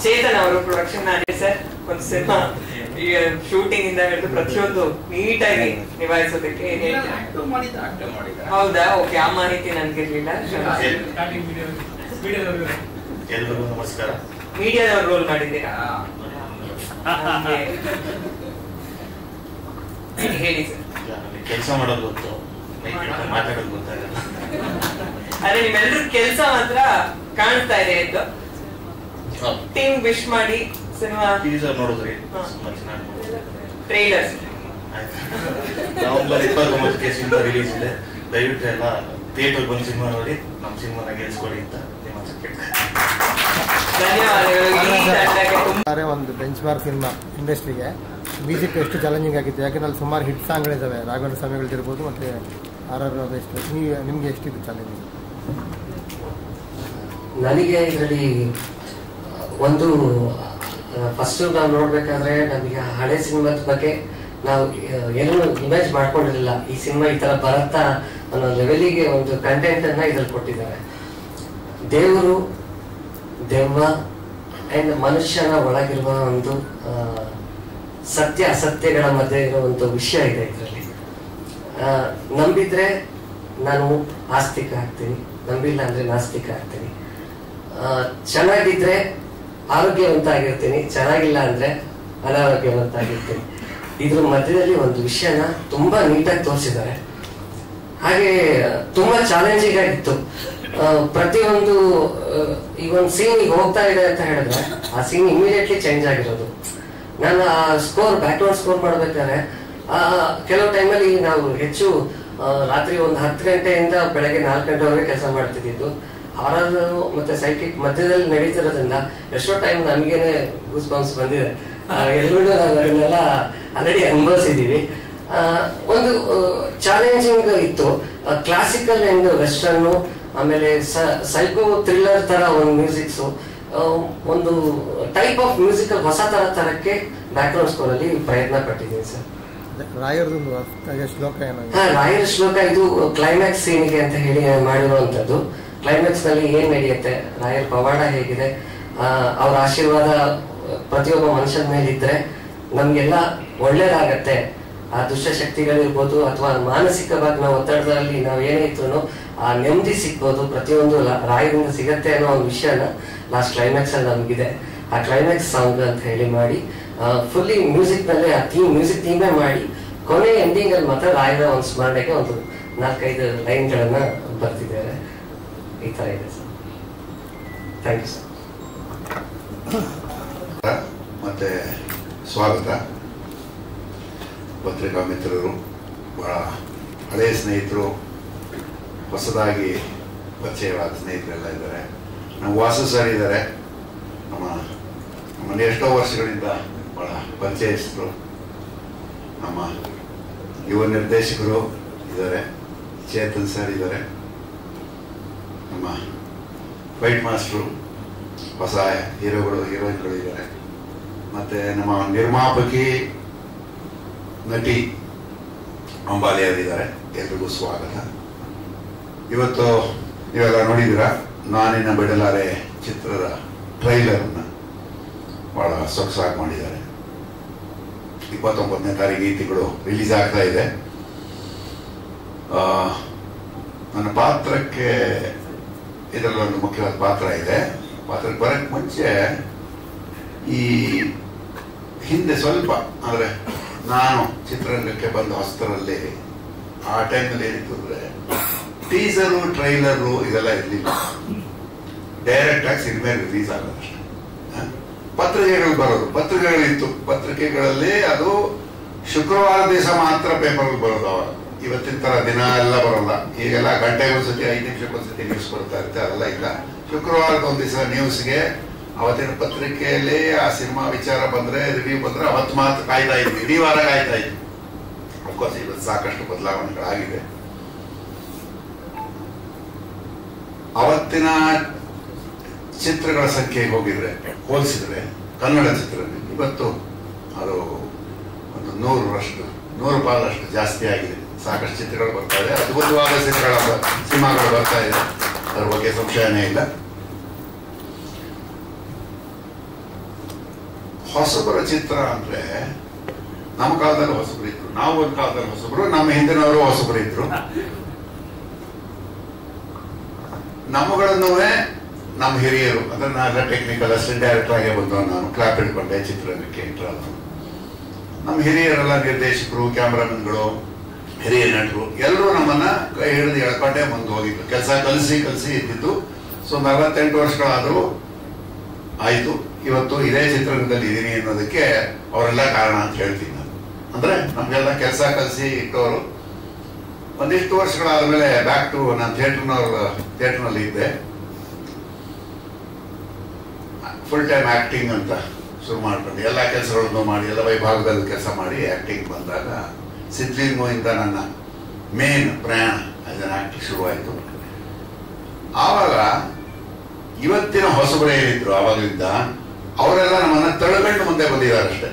ಚೇತನ್ ಅವರು ಪ್ರೊಡಕ್ಷನ್ ಸರ್, ಒಂದು ಸಿನಿಮಾ ಈಗ ಶೂಟಿಂಗ್ ಇಂದ ಹಿಡಿದು ಪ್ರತಿಯೊಂದು ನೀಟಾಗಿ ನಿಭಾಯಿಸೋದಕ್ಕೆ ಏನ್ ಹೇಳ್ತೀರಾ? ಹೌದಾ? ಓಕೆ, ಆ ಮಾಹಿತಿ ನನ್ಗಿರ್ಲಿಲ್ಲ. ಎಲ್ರಿಗೂ ನಮಸ್ಕಾರ. ಮೀಡಿಯಾದವ್ರು ರೋಲ್ ಮಾಡಿದ್ದೀರಾ? ಹೇಳಿ ಸರ್. ಕೆಲಸ ಮಾಡೋದು ಗೊತ್ತು, ಮಾತಾಡೋದು ಗೊತ್ತಾಗಲ್ಲ. ಅದೇ ನಿಮ್ಮೆಲ್ಲರೂ ಕೆಲಸ ಮಾತ್ರ ಕಾಣಿಸ್ತಾ ಇದೆ ಎಂದು ಟೀಮ್ ವಿಶ್ ಮಾಡಿ. ಸಿನಿಮಾ ಟೀಸರ್ ನೋಡಿದ್ರಿ, ತುಂಬಾ ಚೆನ್ನಾಗಿ ಟ್ರೈಲರ್. ನವೆಂಬರ್ 29ಕ್ಕೆ ಸಿನಿಮಾ ರಿಲೀಸ್ ಇದೆ. ದಯವಿಟ್ಟು ಎಲ್ಲ ಥಿಯೇಟರ್ ಬಂದು ಸಿನಿಮಾ ನೋಡಿ ನಮ್ಮ ಸಿನಿಮಾನ ಗೆಲ್ಸ್ಕೊಡಿ ಅಂತ ನಿಮ್ಮ ಧನ್ಯವಾದಗಳು. ಒಂದು ಬೆಂಚ್ ಮಾರ್ಕ್ ಸಿನಿಮಾ ಇಂಡಸ್ಟ್ರಿಗೆ. ಮ್ಯೂಸಿಕ್ ಎಷ್ಟು ಚಾಲೆಂಜಿಂಗ್ ಆಗಿತ್ತು, ಯಾಕಂದ್ರೆ ಅಲ್ಲಿ ಸುಮಾರು ಹಿಟ್ ಸಾಂಗ್ಗಳಿದ್ದಾವೆ, ರಾಘವೇಂದ್ರ ಸ್ವಾಮಿಗಳಿರ್ಬೋದು ಮತ್ತು RR ಬೆಸ್ಟ್. ನಿಮಗೆ ಎಷ್ಟಿತ್ತು ಚಾಲೆಂಜಿಂಗ್? ನನಗೆ ಇದರಲ್ಲಿ ಒಂದು ಫಸ್ಟ್ ನಾವು ನೋಡ್ಬೇಕಾದ್ರೆ ನಮಗೆ ಹಳೆ ಸಿನಿಮಾದ ಬಗ್ಗೆ ನಾವು ಏನೂ ಇಮೇಜ್ ಮಾಡ್ಕೊಂಡಿರಲಿಲ್ಲ. ಈ ಸಿನಿಮಾ ಈ ತರ ಬರುತ್ತಾ ಅನ್ನೋ ಲೆವೆಲಿಗೆ ಒಂದು ಕಂಟೆಂಟ್ ಅನ್ನ ಇದ್ರಲ್ಲಿ ಕೊಟ್ಟಿದ್ದಾರೆ. ದೇವರು, ದೆವ್ವ ಅಂಡ್ ಮನುಷ್ಯನ ಒಳಗಿರುವ ಒಂದು ಸತ್ಯ ಅಸತ್ಯಗಳ ಮಧ್ಯೆ ಇರೋ ಒಂದು ವಿಷಯ ಇದೆ ಇದರಲ್ಲಿ. ನಂಬಿದ್ರೆ ನಾನು ಆಸ್ತಿಕ ಆಗ್ತೀನಿ, ನಂಬಿಲ್ಲ ಅಂದರೆ ನಾಸ್ತಿಕ ಆಗ್ತೀನಿ. ಚೆನ್ನಾಗಿದ್ರೆ ಆರೋಗ್ಯವಂತ ಆಗಿರ್ತೀನಿ, ಚೆನ್ನಾಗಿಲ್ಲ ಅಂದರೆ ಅನಾರೋಗ್ಯವಂತ ಆಗಿರ್ತೀನಿ. ಇದ್ರ ಮಧ್ಯದಲ್ಲಿ ಒಂದು ವಿಷಯನ ತುಂಬಾ ನೀಟಾಗಿ ತೋರಿಸಿದ್ದಾರೆ. ಹಾಗೆ ತುಂಬಾ ಚಾಲೆಂಜಿಂಗ್ ಆಗಿತ್ತು. ಪ್ರತಿಯೊಂದು ಈಗ ಒಂದು ಸೀನ್ ಈಗ ಹೋಗ್ತಾ ಇದೆ ಅಂತ ಹೇಳಿದ್ರೆ ಆ ಸೀನ್ ಇಮಿಡಿಯೇಟ್ಲಿ ಚೇಂಜ್ ಆಗಿರೋದು. ನಾನು ಆ ಬ್ಯಾಕ್ ಗ್ರೌಂಡ್ ಸ್ಕೋರ್ ಮಾಡ್ಬೇಕಾದ್ರೆ ಕೆಲವು ಟೈಮಲ್ಲಿ ನಾವು ಹೆಚ್ಚು ರಾತ್ರಿ ಒಂದು 10 ಗಂಟೆಯಿಂದ ಬೆಳಗ್ಗೆ 4 ಗಂಟೆವರೆಗೆ ಕೆಲಸ ಮಾಡ್ತಿದ್ದು. ಹಾರರ್ ಮತ್ತೆ ಸೈಕಿಕ್ ಮಧ್ಯದಲ್ಲಿ ನಡೀತಿರೋದ್ರಿಂದ ಎಷ್ಟೋ ಟೈಮ್ ನಮಗೇನೆ ಗೂಸ್ ಬಂಪ್ಸ್ ಬಂದಿದೆ. ಎಲ್ಲರೂ ಅದನ್ನೆಲ್ಲ ಆಲ್ರೆಡಿ ಅನುಭವಿಸಿದೀವಿ. ಒಂದು ಚಾಲೆಂಜಿಂಗ್ ಇತ್ತು. ಕ್ಲಾಸಿಕಲ್ ಅಂಡ್ ವೆಸ್ಟರ್ನ್, ಆಮೇಲೆ ಸೈಕೋ ಥ್ರಿಲ್ಲರ್ ತರ ಒಂದು ಮ್ಯೂಸಿಕ್ಸ್, ಒಂದು ಟೈಪ್ ಆಫ್ ಮ್ಯೂಸಿಕಲ್ ಹೊಸ ತರಕ್ಕೆ ಬ್ಯಾಕ್ ಗ್ರೌಂಡ್ ಸ್ಕೋರ್ ಅಲ್ಲಿ ಪ್ರಯತ್ನ ಪಟ್ಟಿದ್ದೀನಿ ಸರ್. ರಾಯರ ಶ್ಲೋಕ ಇದು ಕ್ಲೈಮ್ಯಾಕ್ಸ್ ಸೀನಿಗೆ ಅಂತ ಹೇಳಿ ಮಾಡಿರುವಂತದ್ದು. ಕ್ಲೈಮ್ಯಾಕ್ಸ್ ನಲ್ಲಿ ಏನ್ ನಡೆಯುತ್ತೆ, ರಾಯರ್ ಪವಾಡ ಹೇಗಿದೆ, ಅವ್ರ ಆಶೀರ್ವಾದ ಪ್ರತಿಯೊಬ್ಬ ಮನುಷ್ಯನ ಮೇಲೆ ಇದ್ರೆ ನಮ್ಗೆಲ್ಲ ಒಳ್ಳೇದಾಗತ್ತೆ. ಆ ದುಷ್ಟಶಕ್ತಿಗಳಿರ್ಬೋದು ಅಥವಾ ಮಾನಸಿಕವಾಗಿ ನಾವು ಒತ್ತಡದಲ್ಲಿ ನಾವ್ ಏನೇ ಇದ್ರು ಆ ನೆಮ್ಮದಿ ಸಿಗ್ಬೋದು, ಪ್ರತಿಯೊಂದು ರಾಯರಿಂದ ಸಿಗತ್ತೆ ಅನ್ನೋ ಒಂದು ವಿಷಯನ ಲಾಸ್ಟ್ ಕ್ಲೈಮ್ಯಾಕ್ಸ್ ಅಲ್ಲಿ ನಮ್ಗಿದೆ. ಆ ಕ್ಲೈಮ್ಯಾಕ್ಸ್ ಸಾಂಗ್ ಅಂತ ಹೇಳಿ ಮಾಡಿ ಫುಲ್ಲಿ ಮ್ಯೂಸಿಕ್ ನಲ್ಲೇ ಆ ಮ್ಯೂಸಿಕ್ ಥೀಮೇ ಮಾಡಿ ಕೊನೆ ಎಂಡಿಂಗ್ ಅಲ್ಲಿ ಮಾತ್ರ ರಾಯರ ಒಂದು ಸ್ಮರಣೆಗೆ ಒಂದು 4-5 ಲೈನ್ಗಳನ್ನ ಬರ್ತಿದ್ದಾರೆ. ಈ ತರ ಇದೆ ಸರ್. Thank you sir. ಮತ್ತೆ ಸ್ವಾಗತ. ಪತ್ರಿಕಾ ಮಿತ್ರರು, ಬಹಳ ಹಳೆಯ ಸ್ನೇಹಿತರು, ಹೊಸದಾಗಿ ಪರಿಚಯವಾದ ಸ್ನೇಹಿತರೆಲ್ಲ ಇದ್ದಾರೆ. ನಮ್ಮ ವಾಸು ಸರ್ ಇದ್ದಾರೆ, ನಮ್ಮನ್ನು ಎಷ್ಟೋ ವರ್ಷಗಳಿಂದ ಬಹಳ ಪರಿಚಯಿಸಿದ್ರು. ನಮ್ಮ ಯುವ ನಿರ್ದೇಶಕರು ಇದ್ದಾರೆ, ಚೇತನ್ ಸರ್ ಇದ್ದಾರೆ, ನಮ್ಮ ಫೈಟ್ ಮಾಸ್ಟ್ರು, ಹೊಸ ಹೀರೋಗಳು ಹೀರೋಯಿನ್ಗಳು ಇದ್ದಾರೆ, ಮತ್ತೆ ನಮ್ಮ ನಿರ್ಮಾಪಕಿ ನಟಿ ಅಂಬಾಲಿ ಅವರಿದ್ದಾರೆ. ಎಲ್ರಿಗೂ ಸ್ವಾಗತ. ಇವತ್ತು ನೀವೆಲ್ಲ ನೋಡಿದ್ದೀರಾ, ನಾನಿನ್ನ ಬಿಡಲಾರೆ ಚಿತ್ರದ ಟ್ರೈಲರ್ನ ಬಹಳ ಸೊಗಸಾಗಿ ಮಾಡಿದ್ದಾರೆ. 29ನೇ ತಾರೀಕು ಈ ತಿಂಗಳು ರಿಲೀಸ್ ಆಗ್ತಾ ಇದೆ. ನನ್ನ ಪಾತ್ರಕ್ಕೆ ಇದರಲ್ಲಿ ಒಂದು ಮುಖ್ಯವಾದ ಪಾತ್ರ ಇದೆ. ಪಾತ್ರಕ್ಕೆ ಬರಕ್ಕೆ ಮುಂಚೆ ಈ ಹಿಂದೆ ಸ್ವಲ್ಪ ಅಂದ್ರೆ ನಾನು ಚಿತ್ರರಂಗಕ್ಕೆ ಬಂದ ಹೊಸತರಲ್ಲಿ ಆ ಟೈಮ್ನಲ್ಲಿ ಏನಿತ್ತು ಅಂದ್ರೆ ಟೀಸರು ಟ್ರೈಲರು ಇದೆಲ್ಲ ಇರಲಿಲ್ಲ. ಡೈರೆಕ್ಟ್ ಆಗಿ ಸಿನಿಮಾ ರಿಲೀಸ್ ಆಗೋದಷ್ಟೇ. ಪತ್ರಿಕೆಗಳು ಬರೋದು, ಪತ್ರಿಕೆಗಳಿತ್ತು, ಪತ್ರಿಕೆಗಳಲ್ಲಿ ಅದು ಶುಕ್ರವಾರ ದಿವಸ ಮಾತ್ರ ಪೇಪರ್ ಬರೋದು. ಅವಾಗ ಇವತ್ತಿನ ತರ ದಿನ ಎಲ್ಲ ಬರೋಲ್ಲ. ಈಗೆಲ್ಲ ಗಂಟೆಗೊಂದ್ಸತಿ 5 ನಿಮಿಷಕ್ಕೊಂದ್ಸತಿ ನ್ಯೂಸ್ ಕೊಡ್ತಾ ಇರುತ್ತೆ, ಅದೆಲ್ಲ ಇಲ್ಲ. ಶುಕ್ರವಾರದ ಒಂದು ದಿವಸ ನ್ಯೂಸ್ಗೆ ಅವತ್ತಿನ ಪತ್ರಿಕೆಯಲ್ಲಿ ಆ ಸಿನಿಮಾ ವಿಚಾರ ಬಂದ್ರೆ, ರಿವ್ಯೂ ಬಂದ್ರೆ ಅವತ್ತು ಮಾತ್ರ ಕಾಯ್ತಾ ಇದ್ವಿ, ಇಡೀ ವಾರ ಕಾಯ್ತಾ ಇದ್ವಿ. ಅಫ್ಕೋರ್ಸ್ ಇವತ್ತು ಸಾಕಷ್ಟು ಬದಲಾವಣೆಗಳಾಗಿದೆ. ಅವತ್ತಿನ ಚಿತ್ರಗಳ ಸಂಖ್ಯೆ ಹೋಲಿಸಿದ್ರೆ ಕನ್ನಡ ಚಿತ್ರದಲ್ಲಿ ಇವತ್ತು ಅದು ಒಂದು 100 ಪಾಲಷ್ಟು ಜಾಸ್ತಿ ಆಗಿದೆ. ಸಾಕಷ್ಟು ಚಿತ್ರಗಳು ಬರ್ತಾ ಇದೆ, ಅದ್ಭುತವಾದ ಸಿನಿಮಾಗಳು ಬರ್ತಾ ಇದೆ, ಅದ್ರ ಬಗ್ಗೆ ಸಂಶಯನೇ ಇಲ್ಲ. ಹೊಸಬರ ಚಿತ್ರ ಅಂದ್ರೆ ನಮ್ಮ ಕಾಲದಲ್ಲಿ ಹೊಸಬರು ಇದ್ರು, ನಾವು ಒಂದು ಕಾಲದಲ್ಲಿ ಹೊಸಬರು, ನಮ್ಮ ಹಿಂದಿನವರು ಹೊಸಬರು ಇದ್ರು. ನಮ್ಮಗಳನ್ನೂ ನಮ್ಮ ಹಿರಿಯರು ಅಂದ್ರೆ ನಾನೆಲ್ಲ ಟೆಕ್ನಿಕಲ್ ಅಸಿಸ್ಟೆಂಟ್ ಡೈರೆಕ್ಟರ್ ಆಗೇ ಬಂದವ. ನಾನು ಕ್ಲಾಪ್ ಹಿಡ್ಕೊಂಡೆ ಚಿತ್ರರಂಗಕ್ಕೆ ಎಂಟ್ರಲ್ಲ. ನಮ್ಮ ಹಿರಿಯರೆಲ್ಲ ನಿರ್ದೇಶಕರು, ಕ್ಯಾಮ್ರಾಮನ್ಗಳು, ಹಿರಿಯ ನಟರು ಎಲ್ಲರೂ ನಮ್ಮನ್ನ ಕೈ ಹಿಡಿದು ಎಳ್ಕೊಂಡೇ ಮುಂದೆ ಹೋಗಿದ್ರು. ಕೆಲಸ ಕಲಿಸಿ ಇದ್ದಿದ್ದು. ಸೊ 48 ವರ್ಷಗಳಾದರೂ ಆಯ್ತು. ಇವತ್ತು ಇದೇ ಚಿತ್ರರಂಗದಲ್ಲಿ ಇದೀನಿ ಅನ್ನೋದಕ್ಕೆ ಅವರೆಲ್ಲ ಕಾರಣ ಅಂತ ಹೇಳ್ತೀನಿ ನಾನು. ಅಂದ್ರೆ ನಮ್ಗೆಲ್ಲ ಕೆಲಸ ಕಲಿಸಿ ಇಟ್ಟವರು. ಒಂದಿಷ್ಟು ವರ್ಷಗಳಾದ್ಮೇಲೆ ಬ್ಯಾಕ್ ಟು ನಾನು ಥಿಯೇಟರ್ನಲ್ಲಿ ಇದ್ದೆ. ಫುಲ್ ಟೈಮ್ ಆಕ್ಟಿಂಗ್ ಅಂತ ಶುರು ಮಾಡ್ಕೊಂಡು ಎಲ್ಲ ಕೆಲಸಗಳನ್ನು ಮಾಡಿ, ಎಲ್ಲ ವಿಭಾಗದಲ್ಲಿ ಕೆಲಸ ಮಾಡಿ ಆಕ್ಟಿಂಗ್ ಬಂದಾಗ ಸಿದ್ಲಿಂಗಿಂದ ನನ್ನ ಮೇನ್ ಪ್ರಯಾಣ ಅದನ್ನ ಆಕ್ಟಿಂಗ್ ಶುರುವಾಯಿತು. ಆವಾಗ ಇವತ್ತಿನ ಹೊಸಬರೇ ಏನಿದ್ರು ಆವಾಗಲಿಂದ ಅವರೆಲ್ಲ ನಮ್ಮನ್ನ ತಳ್ಕೊಂಡು ಮುಂದೆ ಬಂದಿದ್ದಾರೆ ಅಷ್ಟೇ.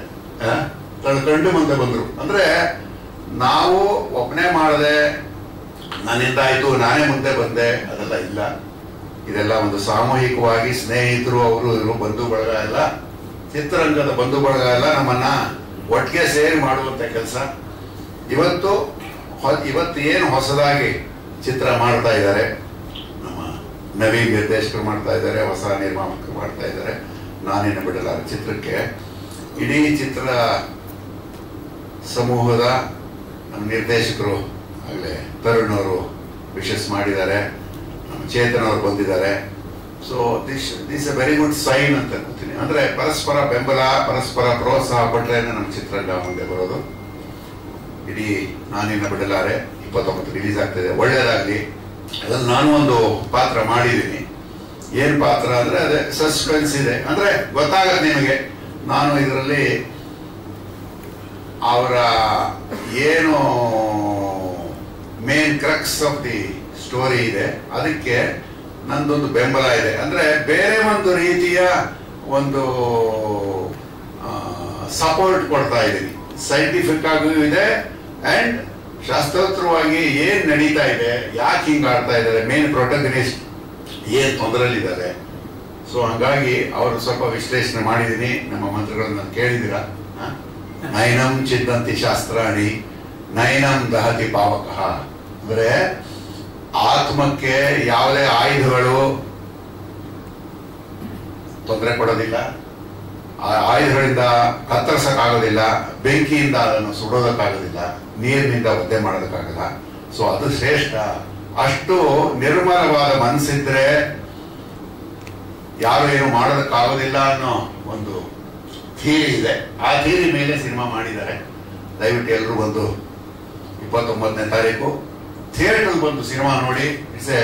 ತಳ್ಕೊಂಡು ಮುಂದೆ ಬಂದ್ರು. ಅಂದ್ರೆ ನಾವು ಒಬ್ಬನೇ ಮಾಡದೆ ನನ್ನಿಂದ ಆಯ್ತು ನಾನೇ ಮುಂದೆ ಬಂದೆ ಅದೆಲ್ಲ ಇಲ್ಲ. ಇದೆಲ್ಲ ಒಂದು ಸಾಮೂಹಿಕವಾಗಿ ಸ್ನೇಹಿತರು, ಅವರು ಇವರು ಬಂಧು ಬಳಗ ಎಲ್ಲ, ಚಿತ್ರರಂಗದ ಬಂಧು ಬಳಗ ಎಲ್ಲ ನಮ್ಮನ್ನ ಒಟ್ಟಿಗೆ ಸೇರಿ ಮಾಡುವಂತ ಕೆಲಸ. ಇವತ್ತು ಏನು ಹೊಸದಾಗಿ ಚಿತ್ರ ಮಾಡ್ತಾ ಇದ್ದಾರೆ. ನಮ್ಮ ನವೀನ್ ನಿರ್ದೇಶಕರು ಮಾಡ್ತಾ ಇದ್ದಾರೆ, ಹೊಸ ನಿರ್ಮಾಪಕರು ಮಾಡ್ತಾ ಇದ್ದಾರೆ. ನಾನೇನು ಬಿಡಲಾರೆ ಚಿತ್ರಕ್ಕೆ. ಇಡೀ ಚಿತ್ರ ಸಮೂಹದ ನಮ್ಮ ನಿರ್ದೇಶಕರು ಆಗಲೇ ತರುಣ್ ಅವರು ವಿಶಸ್ ಮಾಡಿದ್ದಾರೆ, ನಮ್ಮ ಚೇತನ್ ಅವರು ಬಂದಿದ್ದಾರೆ. So this a very good sign ಅಂತ ಅನ್ಕೋತೀನಿ. ಅಂದ್ರೆ ಪರಸ್ಪರ ಬೆಂಬಲ, ಪರಸ್ಪರ ಪ್ರೋತ್ಸಾಹ ಕೊಟ್ಟರೆ ನಮ್ಮ ಚಿತ್ರರಂಗ ಮುಂದೆ ಬರೋದು. ಇಡೀ ನಾನಿನ್ನ ಬಿಡಲಾರೆ 29 ರಿಲೀಸ್ ಆಗ್ತದೆ, ಒಳ್ಳೇದಾಗ್ಲಿ. ಅದನ್ನು ನಾನು ಒಂದು ಪಾತ್ರ ಮಾಡಿದ್ದೀನಿ. ಏನ್ ಪಾತ್ರ ಅಂದ್ರೆ ಅದೇ ಸಸ್ಪೆನ್ಸ್ ಇದೆ, ಅಂದ್ರೆ ಗೊತ್ತಾಗತ್ತೆ ನಿಮಗೆ. ನಾನು ಇದರಲ್ಲಿ ಅವರ ಏನು main crux of the story ಇದೆ, ಅದಕ್ಕೆ ನಂದೊಂದು ಬೆಂಬಲ ಇದೆ. ಅಂದ್ರೆ ಬೇರೆ ಒಂದು ರೀತಿಯ ಒಂದು ಸಪೋರ್ಟ್ ಕೊಡ್ತಾ ಇದ್ದೀನಿ. ಸೈಂಟಿಫಿಕ್ ಆಗಿಯೂ ಇದೆ ಅಂಡ್ ಶಾಸ್ತ್ರೋತ್ತರವಾಗಿ ಏನ್ ನಡೀತಾ ಇದೆ, ಯಾಕೆ ಹಿಂಗ್ ಆಡ್ತಾ ಇದ್ದಾರೆ, ಮೇನ್ ಪ್ರೊಟಗನಿಸ್ಟ್ ಏನ್ ತೊಂದರೆಲಿದ್ದಾರೆ. ಸೊ ಹಂಗಾಗಿ ಅವರು ಸ್ವಲ್ಪ ವಿಶ್ಲೇಷಣೆ ಮಾಡಿದ್ದೀನಿ. ನಮ್ಮ ಮಂತ್ರಿಗಳನ್ನ ಕೇಳಿದಿರ, ನೈನಂ ಚಿಂತಂತಿ ಶಾಸ್ತ್ರಾಣಿ ನೈನಂ ದಹತಿ ಪಾವಕಃ. ಅಂದ್ರೆ ಆತ್ಮಕ್ಕೆ ಯಾವುದೇ ಆಯುಧಗಳು ತೊಂದರೆ ಕೊಡೋದಿಲ್ಲ, ಆಯುಧಗಳಿಂದ ಕತ್ತರಿಸಕ್ಕಾಗೋದಿಲ್ಲ, ಬೆಂಕಿಯಿಂದ ಅದನ್ನು ಸುಡೋದಕ್ಕಾಗೋದಿಲ್ಲ, ನೀರಿನಿಂದ ಒದ್ದೆ ಮಾಡೋದಕ್ಕಾಗಲ್ಲ. ಸೊ ಅದು ಶ್ರೇಷ್ಠ. ಅಷ್ಟು ನಿರ್ಮಲವಾದ ಮನಸ್ಸಿದ್ರೆ ಯಾರು ಏನು ಮಾಡೋದಕ್ಕಾಗೋದಿಲ್ಲ ಅನ್ನೋ ಒಂದು ಥಿಯರಿ ಇದೆ. ಆ ಥಿಯರಿ ಮೇಲೆ ಸಿನಿಮಾ ಮಾಡಿದ್ದಾರೆ. ದಯವಿಟ್ಟು ಎಲ್ಲರೂ ಬಂದು 29ನೇ ತಾರೀಕು ಥಿಯೇಟರ್ ಬಂದು ಸಿನಿಮಾ ನೋಡಿ. ಇಟ್ಸ್ ಎ